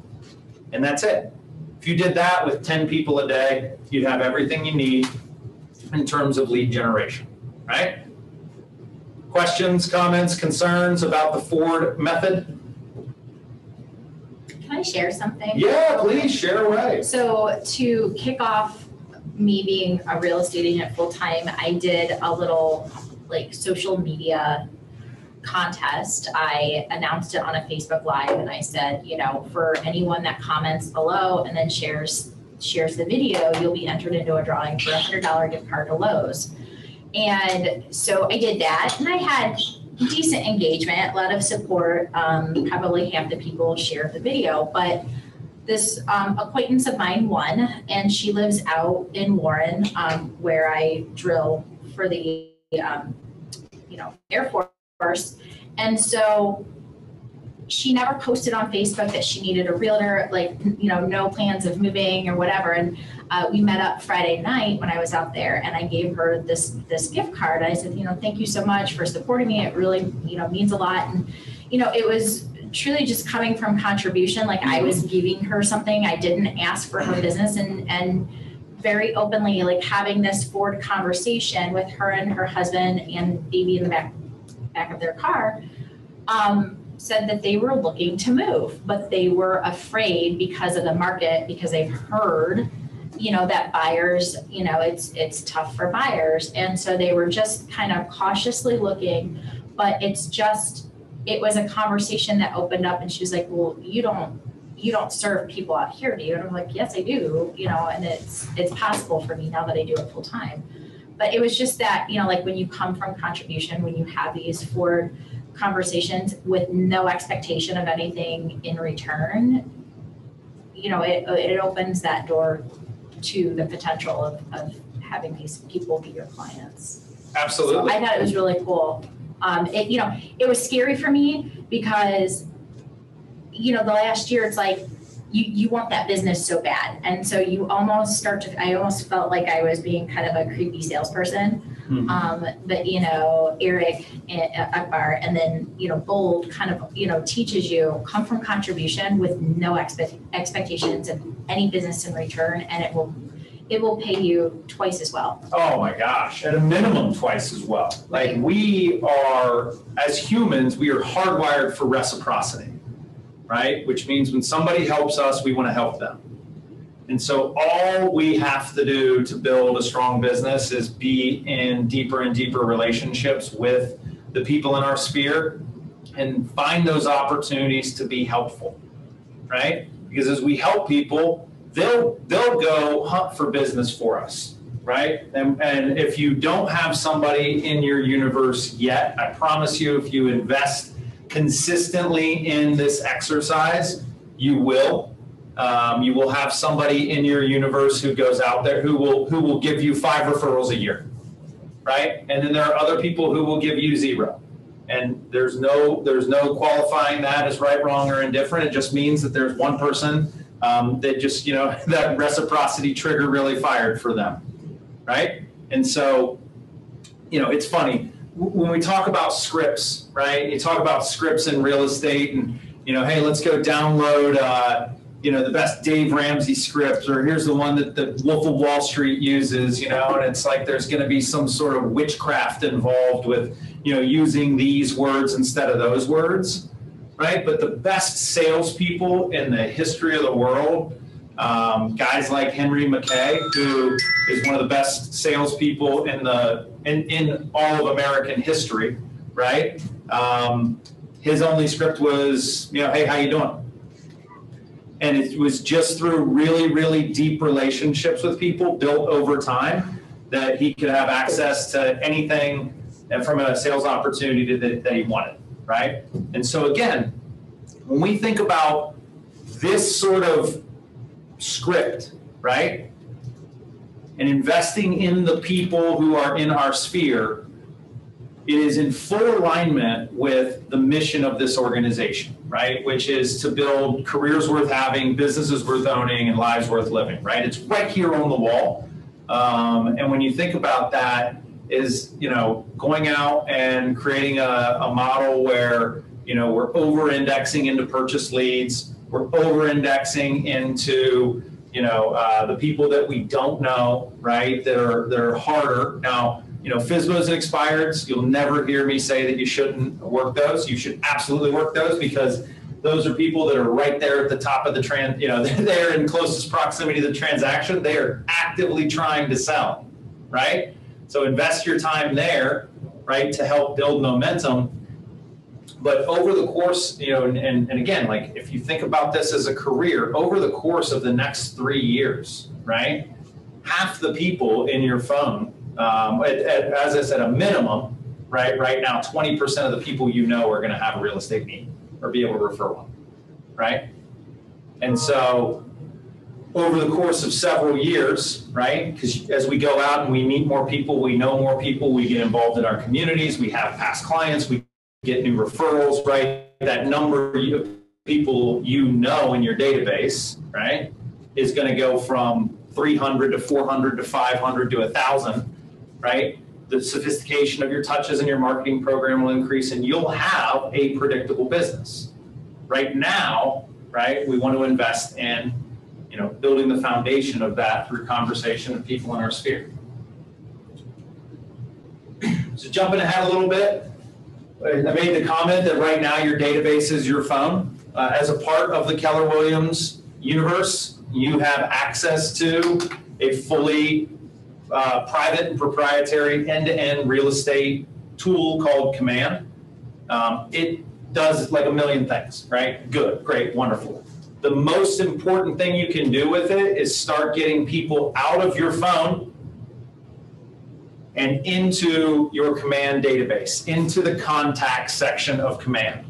and that's it. If you did that with 10 people a day, you'd have everything you need in terms of lead generation, right? Questions, comments, concerns about the Ford method? Can I share something? Yeah, please share away. So to kick off me being a real estate agent full time, I did a little like social media contest. I announced it on a Facebook Live, and I said, you know, for anyone that comments below and then shares the video, you'll be entered into a drawing for a $100 gift card to Lowe's. And so I did that, and I had decent engagement, a lot of support. Probably half the people shared the video, but this acquaintance of mine won, and she lives out in Warren, where I drill for the Air Force. And so she never posted on Facebook that she needed a realtor, like, you know, no plans of moving or whatever. And we met up Friday night when I was out there, and I gave her this gift card. I said, you know, thank you so much for supporting me. It really, you know, means a lot. And, you know, it was truly just coming from contribution. Like I was giving her something. I didn't ask for her business, and very openly, like having this forward conversation with her and her husband and baby in the back of their car, said that they were looking to move, but they were afraid because of the market, because they've heard, you know, that buyers, you know, it's tough for buyers. And so they were just kind of cautiously looking, but it was a conversation that opened up, and she was like, well, you don't serve people out here, do you? And I'm like, yes, I do, you know, and it's possible for me now that I do it full time. But it was just that, you know, like when you come from contribution, when you have these forward conversations with no expectation of anything in return, you know, it opens that door to the potential of having these people be your clients. Absolutely. So I thought it was really cool. It was scary for me because you know, the last year, it's like, you want that business so bad. And so you almost I almost felt like I was being kind of a creepy salesperson. But, you know, Eric Akbar and then, you know, Bold kind of, you know, teaches you come from contribution with no expectations of any business in return, and it will pay you twice as well. Oh my gosh, at a minimum twice as well. Like we are, as humans, we are hardwired for reciprocity, right? Which means when somebody helps us, we want to help them. And so all we have to do to build a strong business is be in deeper and deeper relationships with the people in our sphere and find those opportunities to be helpful, right? Because as we help people, they'll go hunt for business for us, right? And if you don't have somebody in your universe yet, I promise you, if you invest consistently in this exercise, you will. You will have somebody in your universe who goes out there who will give you 5 referrals a year, right? And then there are other people who will give you 0. And there's no qualifying that as right, wrong, or indifferent. It just means that there's one person that just, you know, that reciprocity trigger really fired for them, right? And so, you know, it's funny when we talk about scripts, right? You talk about scripts in real estate and, you know, hey, let's go download, you know, the best Dave Ramsey script, or here's the one that the Wolf of Wall Street uses, you know, and it's like there's going to be some sort of witchcraft involved with, you know, using these words instead of those words, right? But the best salespeople in the history of the world, guys like Henry McKay, who is one of the best salespeople in all of American history, right? His only script was, you know, hey, how you doing? And it was just through really, really deep relationships with people built over time that he could have access to anything and from a sales opportunity that he wanted, right? And so again, when we think about this sort of script, right, and investing in the people who are in our sphere, it is in full alignment with the mission of this organization, right? Which is to build careers worth having, businesses worth owning, and lives worth living, right? It's right here on the wall. And when you think about that, is, you know, going out and creating a model where, you know, we're over-indexing into purchase leads, we're over-indexing into, you know, the people that we don't know, right? That are harder. Now, you know, FSBOs and expireds, you'll never hear me say that you shouldn't work those. You should absolutely work those, because those are people that are right there at the top of the you know, they're in closest proximity to the transaction. They are actively trying to sell, right? So invest your time there, right, to help build momentum. But over the course, you know, and again, like if you think about this as a career, over the course of the next 3 years, right, half the people in your phone, as I said, a minimum, right now, 20% of the people you know are going to have a real estate need or be able to refer one, right? And so over the course of several years, right, because as we go out and we meet more people, we know more people, we get involved in our communities, we have past clients, we get new referrals, right? That number of people you know in your database, right, is going to go from 300 to 400 to 500 to 1,000, right? The sophistication of your touches and your marketing program will increase, and you'll have a predictable business. Right now, right, we want to invest in, you know, building the foundation of that through conversation with people in our sphere. So jumping ahead a little bit, I made the comment that right now your database is your phone. As a part of the Keller Williams universe, you have access to a fully private and proprietary end-to-end real estate tool called Command. It does like a million things, right? Good, great, wonderful. The most important thing you can do with it is start getting people out of your phone and into your Command database, into the contact section of Command.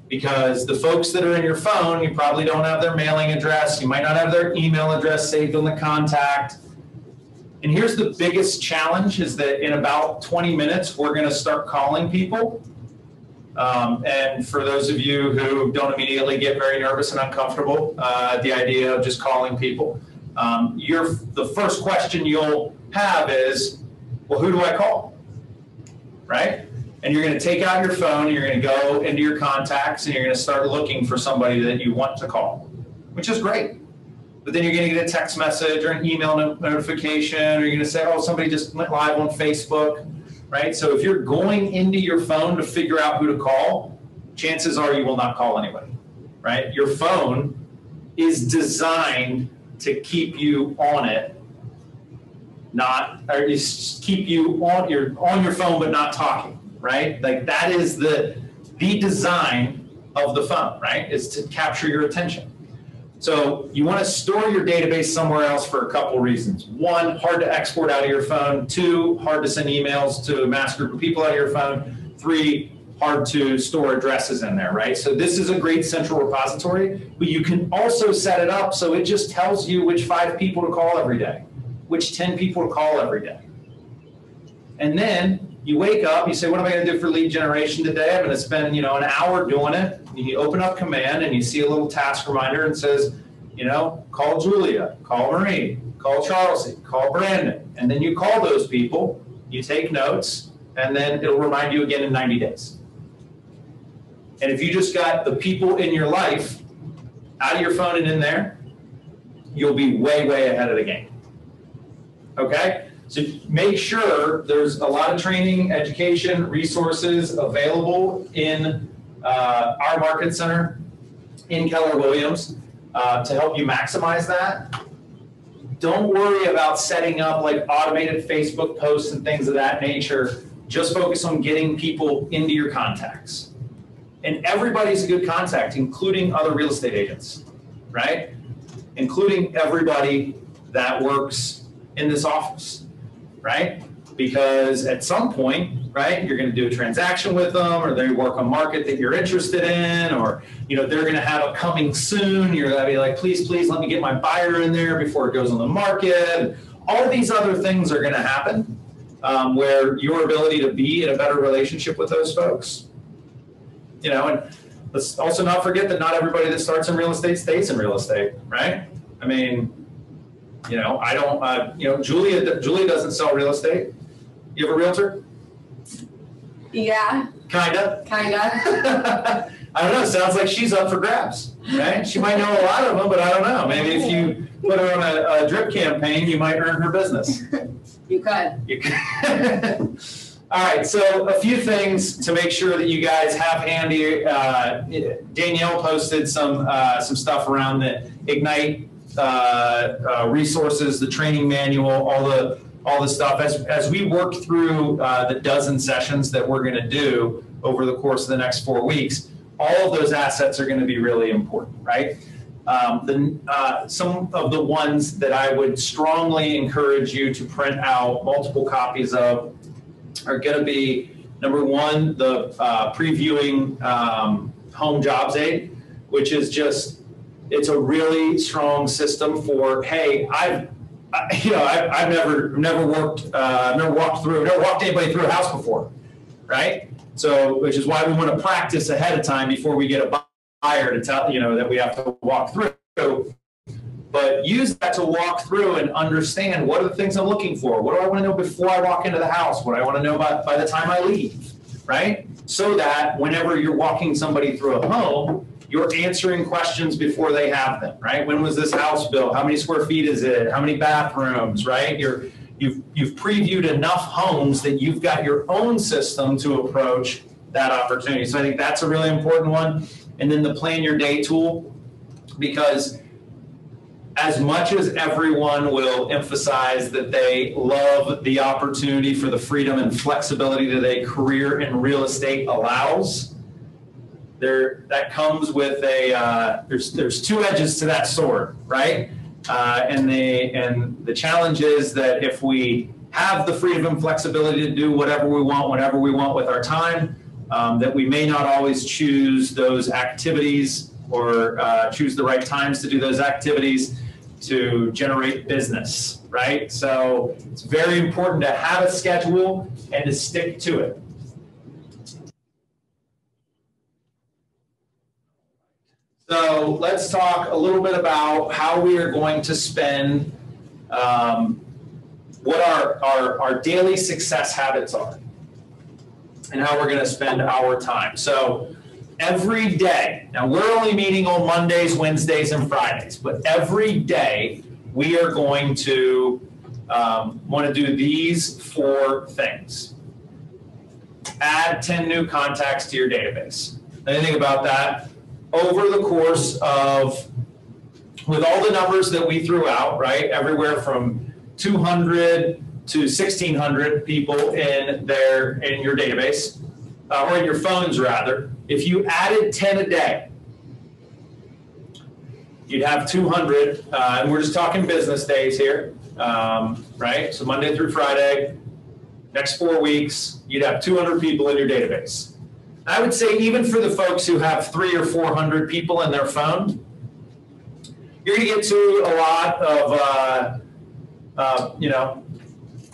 Because the folks that are in your phone, you probably don't have their mailing address, you might not have their email address saved on the contact. And here's the biggest challenge is that in about 20 minutes, we're gonna start calling people. And for those of you who don't immediately get very nervous and uncomfortable, the idea of just calling people, the first question you'll have is, well, who do I call? Right? And you're going to take out your phone, and you're going to go into your contacts, and you're going to start looking for somebody that you want to call, which is great. But then you're going to get a text message or an email notification, or you're going to say, oh, somebody just went live on Facebook, right? So if you're going into your phone to figure out who to call, chances are you will not call anybody, right? Your phone is designed to keep you on it, or keep you on your phone but not talking, right? Like that is the design of the phone, right? Is to capture your attention. So you want to store your database somewhere else for a couple reasons. One, hard to export out of your phone. Two, hard to send emails to a mass group of people out of your phone. Three, hard to store addresses in there, right? So this is a great central repository, but you can also set it up so it just tells you which 5 people to call every day, which 10 people to call every day. And then you wake up, you say, what am I going to do for lead generation today? I'm going to spend, an hour doing it. You open up command and you see a little task reminder and says, call Julia, call Marie, call Charles, call Brandon. And then you call those people, you take notes, and then it'll remind you again in 90 days. And if you just got the people in your life out of your phone and in there, you'll be way, way ahead of the game. Okay? So make sure there's a lot of training, education, resources available in our market center in Keller Williams to help you maximize that. Don't worry about setting up like automated Facebook posts and things of that nature. Just focus on getting people into your contacts. And everybody's a good contact, including other real estate agents, right? Including everybody that works in this office, right? Because at some point, right, you're going to do a transaction with them, or they work a market that you're interested in, or they're going to have a coming soon. You're going to be like, please, please, let me get my buyer in there before it goes on the market. All these other things are going to happen where your ability to be in a better relationship with those folks, and let's also not forget that not everybody that starts in real estate stays in real estate, right? I mean, I don't, Julia doesn't sell real estate. You have a realtor? Yeah. Kinda. Kinda. I don't know. Sounds like she's up for grabs, right? She might know a lot of them, but I don't know. Maybe if you put her on a drip campaign, you might earn her business. You could. You could. All right. So a few things to make sure that you guys have handy. Danielle posted some stuff around the Ignite resources, the training manual, all the stuff. As we work through the dozen sessions that we're going to do over the course of the next 4 weeks, all of those assets are going to be really important, right? Some of the ones that I would strongly encourage you to print out multiple copies of are going to be, number one, the previewing home jobs aid, which is just, it's a really strong system for, hey, I've never walked anybody through a house before, right? So, which is why we want to practice ahead of time before we get a buyer to tell, that we have to walk through. But use that to walk through and understand what are the things I'm looking for. What do I want to know before I walk into the house? What do I want to know by the time I leave, right? So that whenever you're walking somebody through a home, you're answering questions before they have them, right? When was this house built? How many square feet is it? How many bathrooms, right? You've previewed enough homes that you've got your own system to approach that opportunity. So I think that's a really important one. And then the plan your day tool, because as much as everyone will emphasize that they love the opportunity for the freedom and flexibility that a career in real estate allows, that comes with there's two edges to that sword, right? And the challenge is that if we have the freedom and flexibility to do whatever we want, whenever we want with our time, that we may not always choose those activities or choose the right times to do those activities to generate business, right? So it's very important to have a schedule and to stick to it. So let's talk a little bit about how we are going to spend, what our daily success habits are, and how we're going to spend our time. So every day, now we're only meeting on Mondays, Wednesdays, and Fridays, but every day we are going to want to do these 4 things. Add 10 new contacts to your database. Anything about that? Over the course of, with all the numbers that we threw out, right, everywhere from 200 to 1,600 people in your database, or in your phones rather, if you added 10 a day, you'd have 200, and we're just talking business days here, right? So Monday through Friday, next 4 weeks, you'd have 200 people in your database. I would say even for the folks who have 300 or 400 people in their phone, you're going to get to a lot of,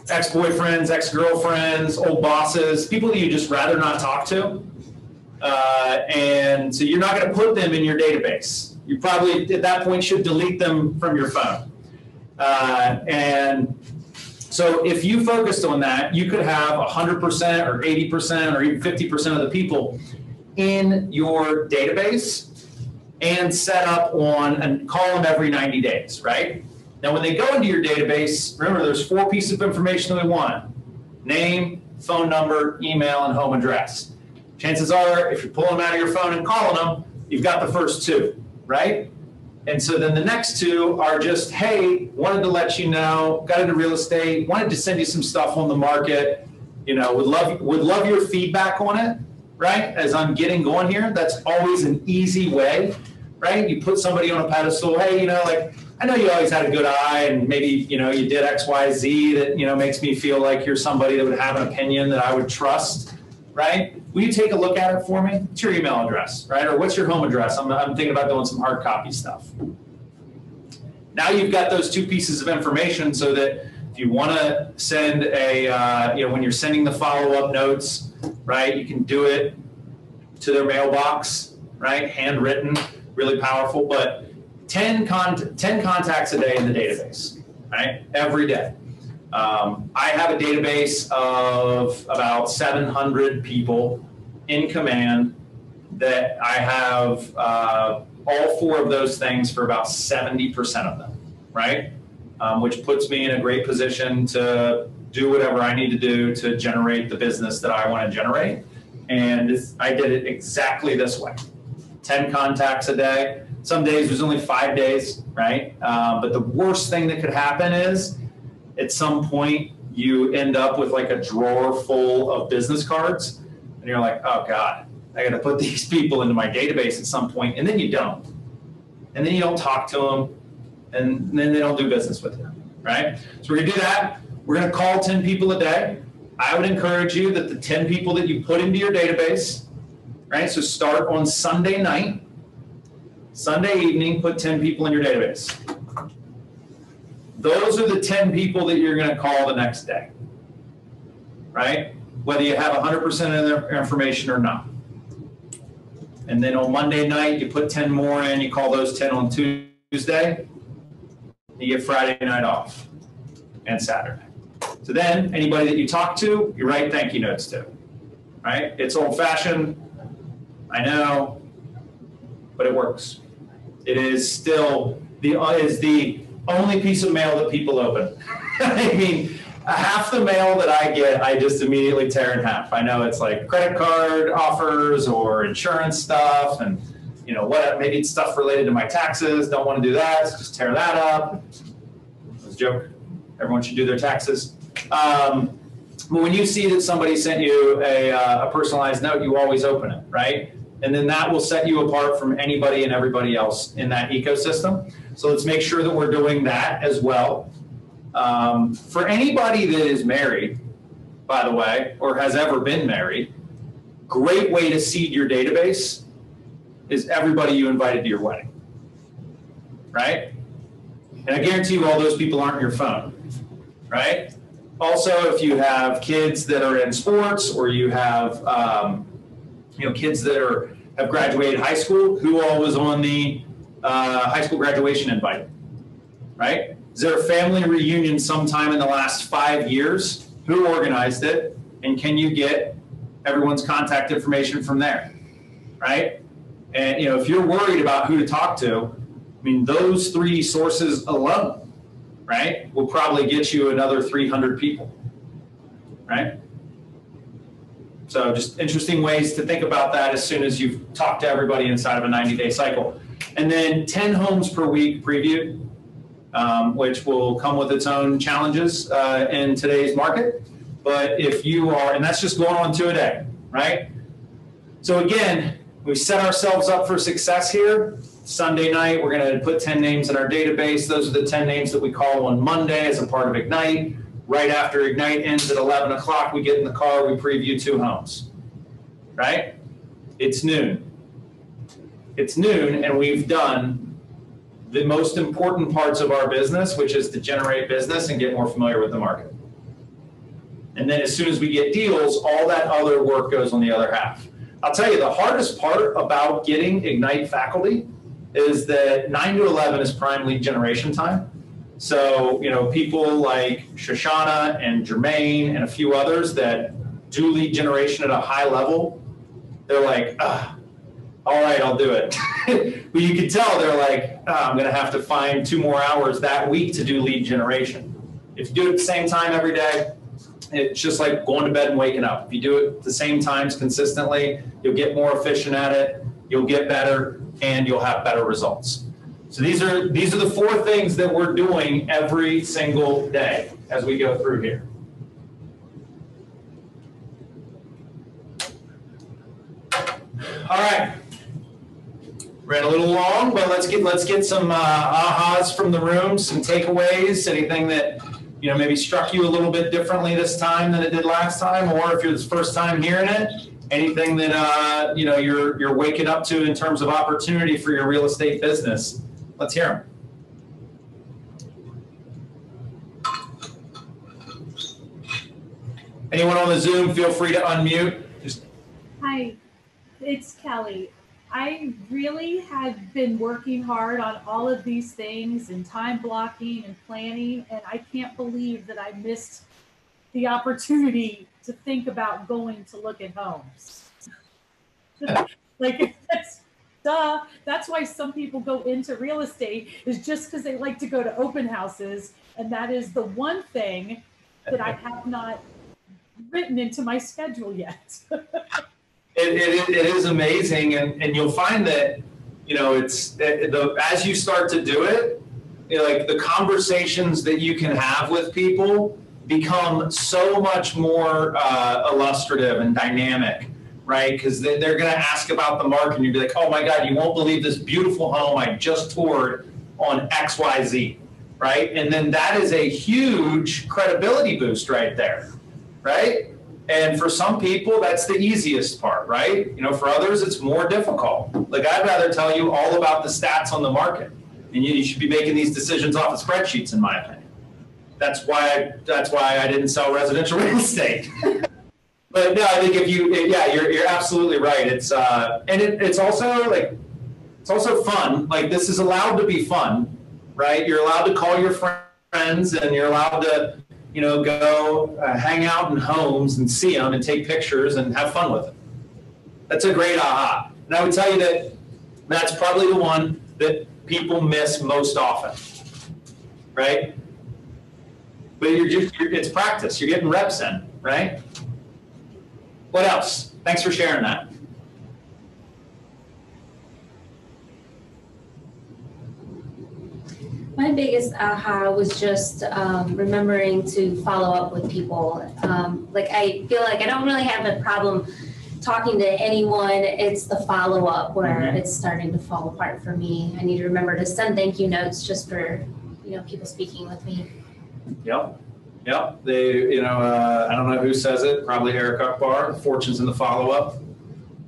ex-boyfriends, ex-girlfriends, old bosses, people that you just rather not talk to. And so you're not going to put them in your database. You probably, at that point, should delete them from your phone. And so if you focused on that, you could have 100% or 80% or even 50% of the people in your database and set up on and call them every 90 days, right? Now, when they go into your database, remember there's 4 pieces of information that we want: name, phone number, email, and home address. Chances are, if you're pulling them out of your phone and calling them, you've got the first 2, right? And so then the next 2 are just, hey, wanted to let you know, got into real estate, wanted to send you some stuff on the market, would love your feedback on it, right? As I'm getting going here, that's always an easy way, right? You put somebody on a pedestal, hey, I know you always had a good eye and maybe, you did X, Y, Z that, makes me feel like you're somebody that would have an opinion that I would trust, right? Will you take a look at it for me? What's your email address, right? Or what's your home address? I'm thinking about doing some hard copy stuff. Now you've got those 2 pieces of information so that if you want to send when you're sending the follow-up notes, right, you can do it to their mailbox, right? Handwritten, really powerful, but 10 contacts a day in the database, right? Every day. I have a database of about 700 people in command that I have all 4 of those things for about 70% of them, right? Which puts me in a great position to do whatever I need to do to generate the business that I want to generate. And I did it exactly this way. 10 contacts a day. Some days there's only 5 days, right? But the worst thing that could happen is at some point you end up with like a drawer full of business cards and you're like, oh God, I got to put these people into my database at some point, and then you don't. And then you don't talk to them, and then they don't do business with you, right? So we're going to do that. We're going to call 10 people a day. I would encourage you that the 10 people that you put into your database, right? So start on Sunday night, Sunday evening, put 10 people in your database. Those are the 10 people that you're going to call the next day, right? Whether you have 100% of their information or not. And then on Monday night, you put 10 more in, you call those 10 on Tuesday, you get Friday night off and Saturday. So then anybody that you talk to, you write thank you notes to, right? It's old fashioned, I know, but it works. It is still the only piece of mail that people open. I mean, half the mail that I get, I just immediately tear in half. I know it's like credit card offers or insurance stuff, and what, maybe it's stuff related to my taxes. Don't want to do that, so just tear that up. It was a joke. Everyone should do their taxes. But when you see that somebody sent you a personalized note, you always open it, right? And then that will set you apart from anybody and everybody else in that ecosystem. So let's make sure that we're doing that as well. For anybody that is married, by the way, or has ever been married, great way to seed your database is everybody you invited to your wedding, right? And I guarantee you all those people aren't in your phone, right? Also, if you have kids that are in sports, or you have kids that are have graduated high school? Who all was on the high school graduation invite? Right? Is there a family reunion sometime in the last 5 years? Who organized it? And can you get everyone's contact information from there? Right? And you know, if you're worried about who to talk to, I mean, those 3 sources alone, right, will probably get you another 300 people, right? So just interesting ways to think about that as soon as you've talked to everybody inside of a 90-day cycle. And then 10 homes per week preview, which will come with its own challenges in today's market. But if you are, and that's just going on 2 a day, right? So again, we set ourselves up for success here. Sunday night, we're going to put 10 names in our database. Those are the 10 names that we call on Monday as a part of Ignite. Right after Ignite ends at 11 o'clock, we get in the car, we preview 2 homes, right? It's noon. It's noon, and we've done the most important parts of our business, which is to generate business and get more familiar with the market. And then as soon as we get deals, all that other work goes on the other half. I'll tell you, the hardest part about getting Ignite faculty is that 9 to 11 is prime lead generation time. So, you know, people like Shoshana and Jermaine and a few others that do lead generation at a high level, they're like, all right, I'll do it. But you can tell they're like, I'm going to have to find 2 more hours that week to do lead generation. If you do it at the same time every day, it's just like going to bed and waking up. If you do it at the same times consistently, you'll get more efficient at it, you'll get better, and you'll have better results. So these are the 4 things that we're doing every single day as we go through here. All right. Ran a little long, but let's get some ahas from the room, some takeaways, anything that maybe struck you a little bit differently this time than it did last time, or if you're the first time hearing it, anything that you're waking up to in terms of opportunity for your real estate business. Let's hear them. Anyone on the Zoom, feel free to unmute. Hi, it's Kelly. I really have been working hard on all of these things and time blocking and planning, and I can't believe that I missed the opportunity to think about going to look at homes. Like, that's why some people go into real estate, is just because they like to go to open houses, and that is the one thing that I have not written into my schedule yet. It is amazing, and you'll find that as you start to do it, like the conversations that you can have with people become so much more illustrative and dynamic, right? Because they're going to ask about the market, and you'll be like, "Oh my God, you won't believe this beautiful home I just toured on XYZ," right? And then that is a huge credibility boost right there, right? And for some people, that's the easiest part, right? For others, it's more difficult. Like, I'd rather tell you all about the stats on the market, and you should be making these decisions off of spreadsheets, in my opinion. That's why I didn't sell residential real estate. But no, I think you're absolutely right. It's it's also fun. Like, this is allowed to be fun, right? You're allowed to call your friends, and you're allowed to go hang out in homes and see them and take pictures and have fun with it. That's a great aha. And I would tell you that that's probably the one that people miss most often, right? But it's practice. You're getting reps in, right? What else? Thanks for sharing that. My biggest aha was just remembering to follow up with people. Like, I feel like I don't really have a problem talking to anyone. It's the follow-up where it's starting to fall apart for me. I need to remember to send thank you notes just for people speaking with me. Yep. They, I don't know who says it, probably Eric Akbar, fortune's in the follow-up,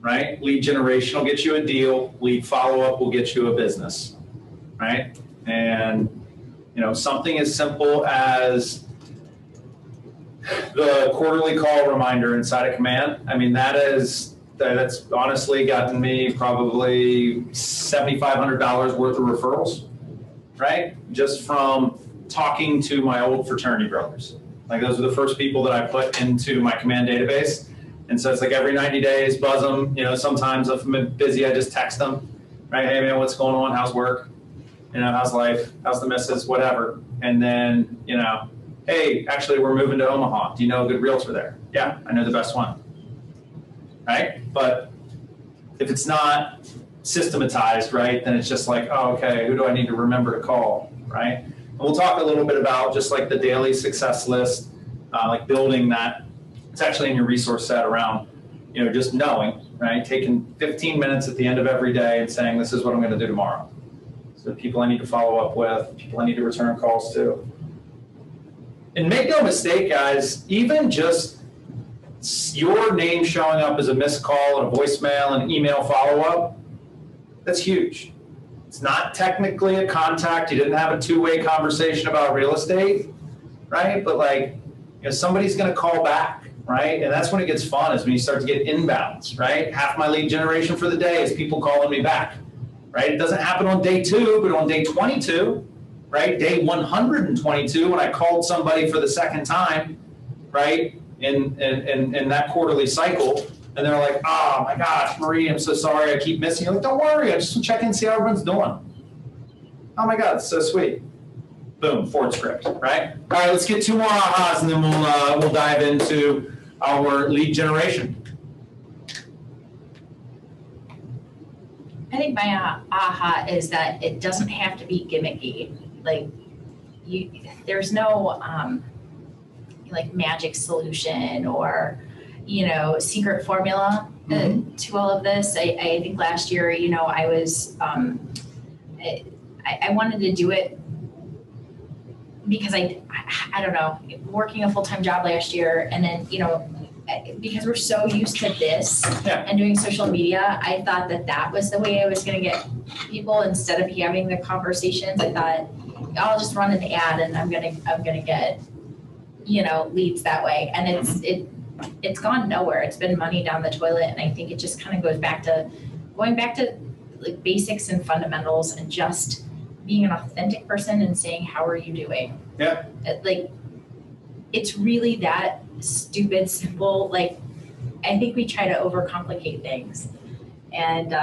right? Lead generation will get you a deal. Lead follow-up will get you a business, right? And, something as simple as the quarterly call reminder inside of Command. I mean, that is that's honestly gotten me probably $7,500 worth of referrals, right? Just from talking to my old fraternity brothers. Like those are the first people that I put into my command database. And so it's like every 90 days, buzz them. You know, sometimes if I'm busy, I just text them, right? Hey man, what's going on? How's work? You know, how's life? How's the missus? Whatever. And then, you know, hey, actually we're moving to Omaha. Do you know a good realtor there? Yeah, I know the best one. Right? But if it's not systematized, right, then it's just like, oh, okay, who do I need to remember to call, right? And we'll talk a little bit about just like the daily success list, like building that. It's actually in your resource set around, you know, just knowing, right? Taking 15 minutes at the end of every day and saying, this is what I'm going to do tomorrow. So the people I need to follow up with, people I need to return calls to. And make no mistake, guys, even just your name showing up as a missed call and a voicemail and an email follow-up, that's huge. It's not technically a contact. You didn't have a two-way conversation about real estate, right? But like, you know, somebody's going to call back, right? And that's when it gets fun, is when you start to get inbounds, right? Half my lead generation for the day is people calling me back, right? It doesn't happen on day 2, but on day 22, right? Day 122, when I called somebody for the second time, right? In that quarterly cycle, and they're like, oh my gosh, Marie, I'm so sorry, I keep missing you. Like, don't worry, I just check in and see how everyone's doing. Oh my God, it's so sweet. Boom, forward script, right? All right, let's get 2 more ahas, and then we'll dive into our lead generation. I think my aha is that it doesn't have to be gimmicky. Like, there's no like magic solution or, you know, secret formula to all of this. I think last year, you know, I was I wanted to do it because I don't know, working a full-time job last year, and then, you know, because we're so used to this and doing social media, I thought that was the way I was going to get people. Instead of having the conversations, I thought, I'll just run an ad and I'm gonna get, you know, leads that way. And it's gone nowhere. It's been money down the toilet. And I think it just kind of goes back to like basics and fundamentals, and just being an authentic person and saying, how are you doing? Yeah. Like, it's really that stupid, simple. Like, I think we try to overcomplicate things, and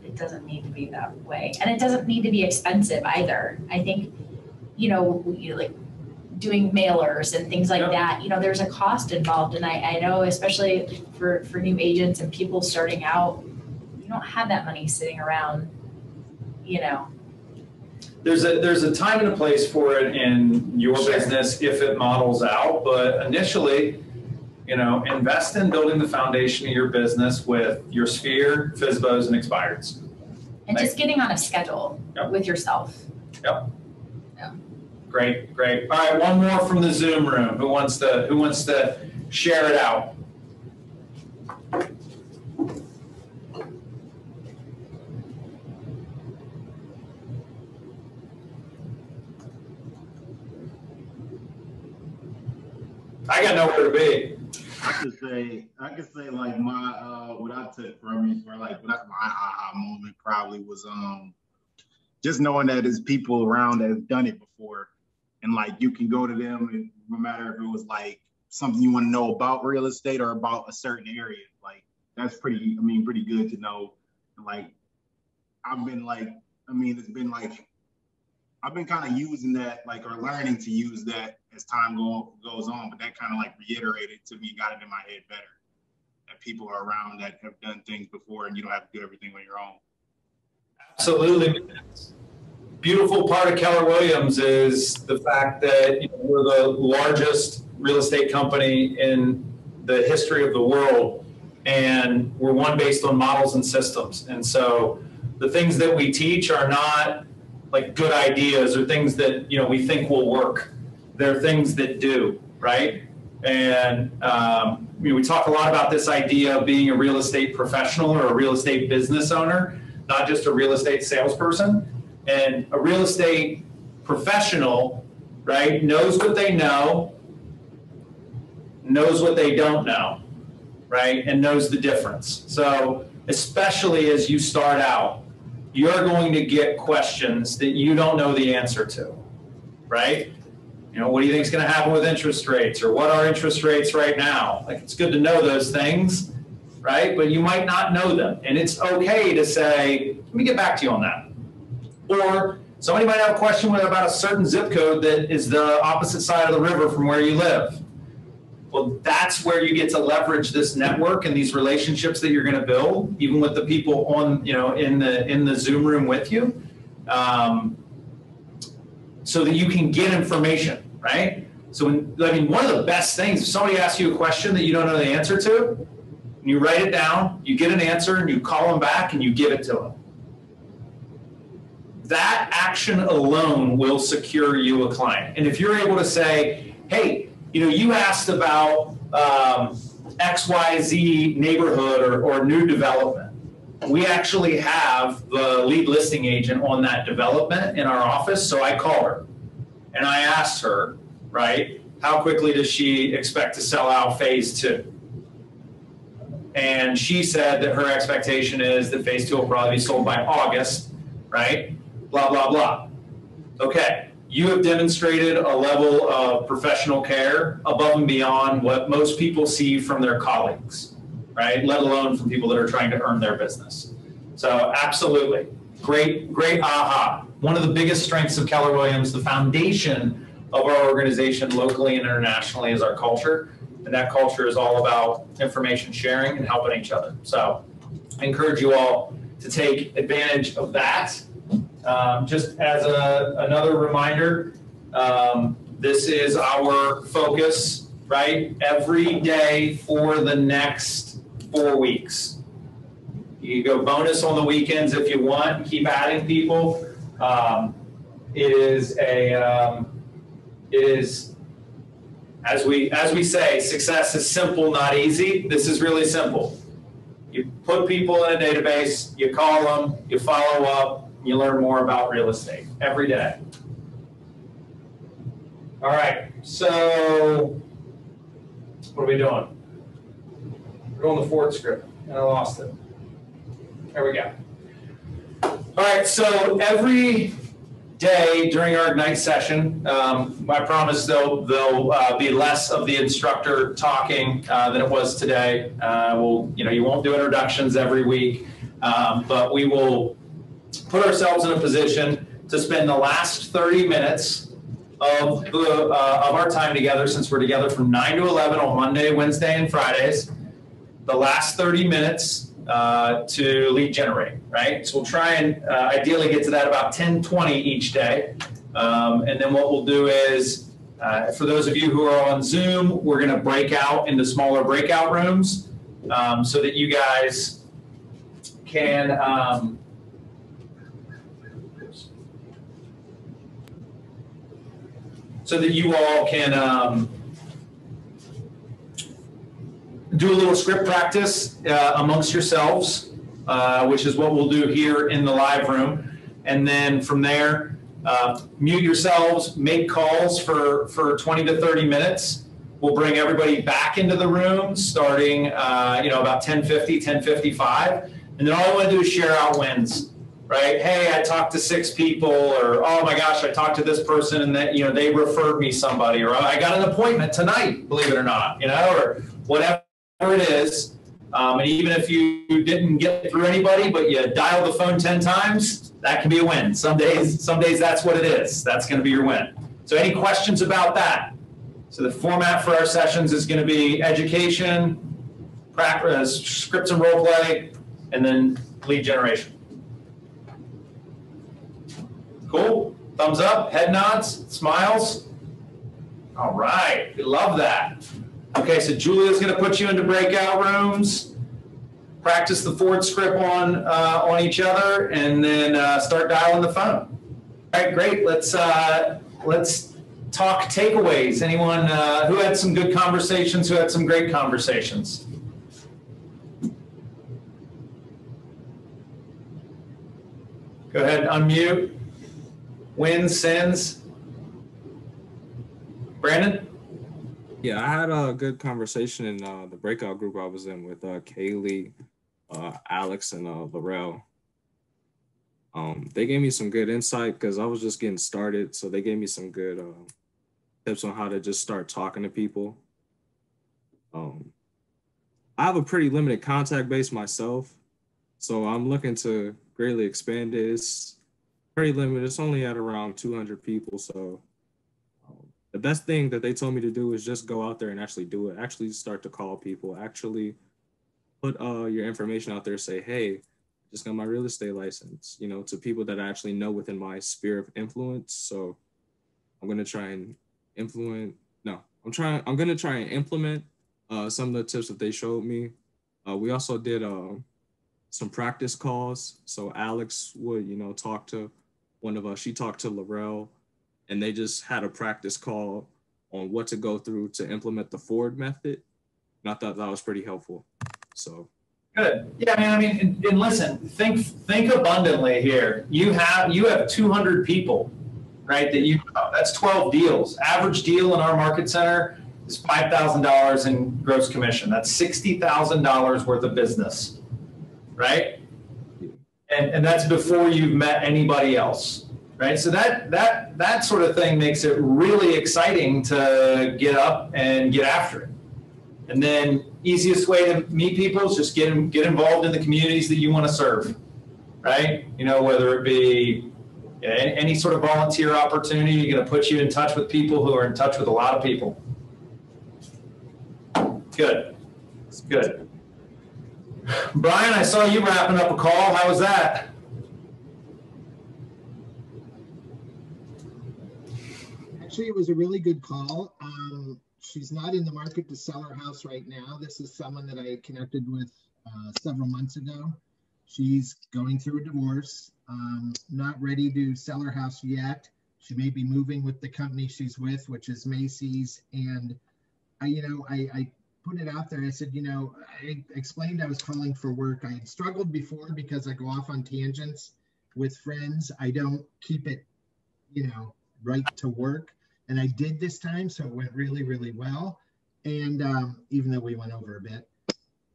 it doesn't need to be that way. And it doesn't need to be expensive either. I think, you know, like doing mailers and things like that, you know, there's a cost involved. And I know, especially for new agents and people starting out, you don't have that money sitting around, you know. There's a time and a place for it in your business if it models out, but initially, you know, invest in building the foundation of your business with your sphere, FSBOs, and expireds. And just getting on a schedule with yourself. Yep. Yeah. Great. All right, one more from the Zoom room. Who wants to share it out? I got nowhere to be. I could say like my what I took from it, or like my aha moment probably was just knowing that there's people around that have done it before, and like you can go to them, and no matter if it was like something you want to know about real estate or about a certain area, like that's pretty good to know. Like I've been kind of using that, like, or learning to use that as time goes on, but that kind of like reiterated to me, got it in my head better, that people are around that have done things before, and you don't have to do everything on your own. Absolutely. Beautiful part of Keller Williams is the fact that, you know, we're the largest real estate company in the history of the world, and we're one based on models and systems. And so the things that we teach are not like good ideas or things that, you know, we think will work. They're things that do, right? And you know, we talk a lot about this idea of being a real estate professional or a real estate business owner, not just a real estate salesperson. And a real estate professional, right, knows what they know, knows what they don't know, right? And knows the difference. So especially as you start out, you're going to get questions that you don't know the answer to, right? You know, what do you think is going to happen with interest rates, or what are interest rates right now? Like, it's good to know those things, right? But you might not know them. And it's okay to say, let me get back to you on that. Or somebody might have a question about a certain zip code that is the opposite side of the river from where you live. Well, that's where you get to leverage this network and these relationships that you're going to build, even with the people on, you know, in the Zoom room with you, so that you can get information, right? So, I mean, one of the best things, if somebody asks you a question that you don't know the answer to, you write it down, you get an answer, and you call them back and you give it to them. That action alone will secure you a client. And if you're able to say, hey, you know, you asked about XYZ neighborhood or new development. We actually have the lead listing agent on that development in our office. So I called her and I asked her, right, how quickly does she expect to sell out phase 2? And she said that her expectation is that phase 2 will probably be sold by August, right? Blah, blah, blah. Okay. You have demonstrated a level of professional care above and beyond what most people see from their colleagues, right? Let alone from people that are trying to earn their business. So absolutely. Great, great aha. One of the biggest strengths of Keller Williams, the foundation of our organization locally and internationally, is our culture. And that culture is all about information sharing and helping each other. So I encourage you all to take advantage of that. Just as another reminder, this is our focus, right? Every day for the next 4 weeks. You go bonus on the weekends if you want. Keep adding people. It is as we say, success is simple, not easy. This is really simple. You put people in a database, you call them, you follow up. You learn more about real estate every day. All right, so what are we doing? We're doing the Ford script, and I lost it. There we go. All right, so every day during our Ignite session, I promise there'll be less of the instructor talking than it was today. You won't do introductions every week, but we will put ourselves in a position to spend the last 30 minutes of our time together, since we're together from 9 to 11 on Monday, Wednesday, and Fridays, the last 30 minutes to lead generate, right? So we'll try and ideally get to that about 10:20 each day. And then what we'll do is, for those of you who are on Zoom, we're going to break out into smaller breakout rooms so that you guys can do a little script practice amongst yourselves, which is what we'll do here in the live room. And then from there, mute yourselves, make calls for 20 to 30 minutes. We'll bring everybody back into the room starting about 10:50, 10:55. And then all I want to do is share out wins, right? Hey, I talked to 6 people, or oh my gosh, I talked to this person and that, they referred me somebody, or I got an appointment tonight, believe it or not, or whatever it is. And even if you didn't get through anybody, but you dialed the phone 10 times, that can be a win. Some days that's what it is. That's going to be your win. So any questions about that? So the format for our sessions is going to be education, practice, scripts and role play, and then lead generation. Cool? Thumbs up, head nods, smiles. All right, we love that. Okay, so Julia's going to put you into breakout rooms, practice the Ford script on each other, and then start dialing the phone. All right, great. Let's talk takeaways. Anyone who had some good conversations, who had some great conversations? Go ahead, unmute. Wins, sins. Brandon? Yeah, I had a good conversation in the breakout group I was in with Kaylee, Alex, and Laurel. They gave me some good insight because I was just getting started. So they gave me some good tips on how to just start talking to people. I have a pretty limited contact base myself, so I'm looking to greatly expand it. It's pretty limited. It's only at around 200 people. So the best thing that they told me to do is just go out there and actually do it. Actually start to call people. Actually put your information out there. Say, hey, just got my real estate license, you know, to people that I actually know within my sphere of influence. So I'm going to try and implement some of the tips that they showed me. We also did some practice calls. So Alex would, you know, talk to one of us. She talked to Laurel, and they just had a practice call on what to go through to implement the Ford method. And I thought that was pretty helpful. So. Good. Yeah, I mean, and listen, think abundantly here. You have 200 people, right? That's 12 deals. Average deal in our market center is $5,000 in gross commission. That's $60,000 worth of business, right? And that's before you've met anybody else, right? So that sort of thing makes it really exciting to get up and get after it. And then easiest way to meet people is just get involved in the communities that you want to serve, right? You know, whether it be any sort of volunteer opportunity, you're going to put you in touch with people who are in touch with a lot of people. Good. It's good. Brian, I saw you wrapping up a call. How was that? Actually, it was a really good call. She's not in the market to sell her house right now. This is someone that I connected with several months ago. She's going through a divorce, not ready to sell her house yet. She may be moving with the company she's with, which is Macy's. And I put it out there. I said, I explained I was calling for work. I had struggled before because I go off on tangents with friends. I don't keep it, right to work. And I did this time, so it went really, really well. And even though we went over a bit.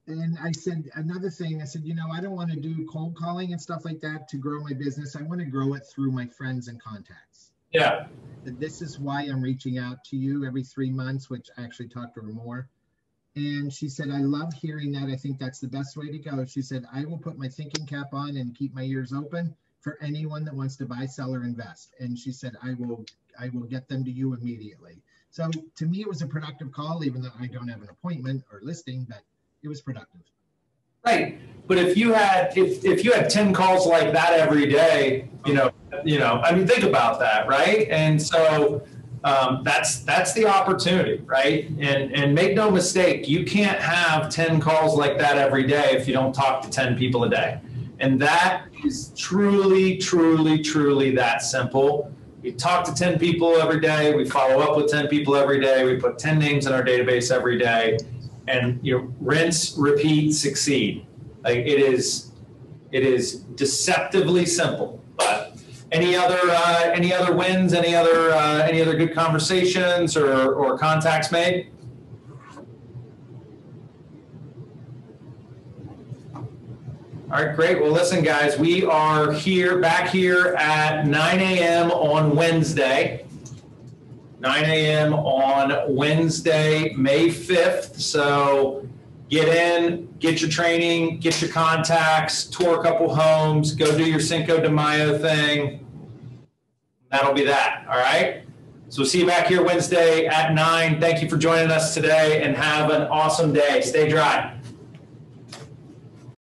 And I said, another thing, I said, I don't want to do cold calling and stuff like that to grow my business. I want to grow it through my friends and contacts. Yeah. This is why I'm reaching out to you every 3 months, which I actually talked to her more. And she said, I love hearing that. I think that's the best way to go. She said, I will put my thinking cap on and keep my ears open for anyone that wants to buy, sell, or invest. And she said, I will get them to you immediately. So to me, it was a productive call, even though I don't have an appointment or listing, but it was productive. Right. But if you had 10 calls like that every day, I mean, think about that, right? And so that's the opportunity, right? And make no mistake, you can't have 10 calls like that every day if you don't talk to 10 people a day. And that is truly, truly, truly that simple. We talk to 10 people every day. We follow up with 10 people every day. We put 10 names in our database every day. And rinse, repeat, succeed. Like it is deceptively simple. But any other wins? Any other good conversations or contacts made? All right, great. Well, listen, guys, we are back here at 9 a.m. on Wednesday. 9 a.m. on Wednesday, May 5th. So get in, get your training, get your contacts, tour a couple homes, go do your Cinco de Mayo thing. That'll be that, all right? So see you back here Wednesday at 9. Thank you for joining us today and have an awesome day. Stay dry.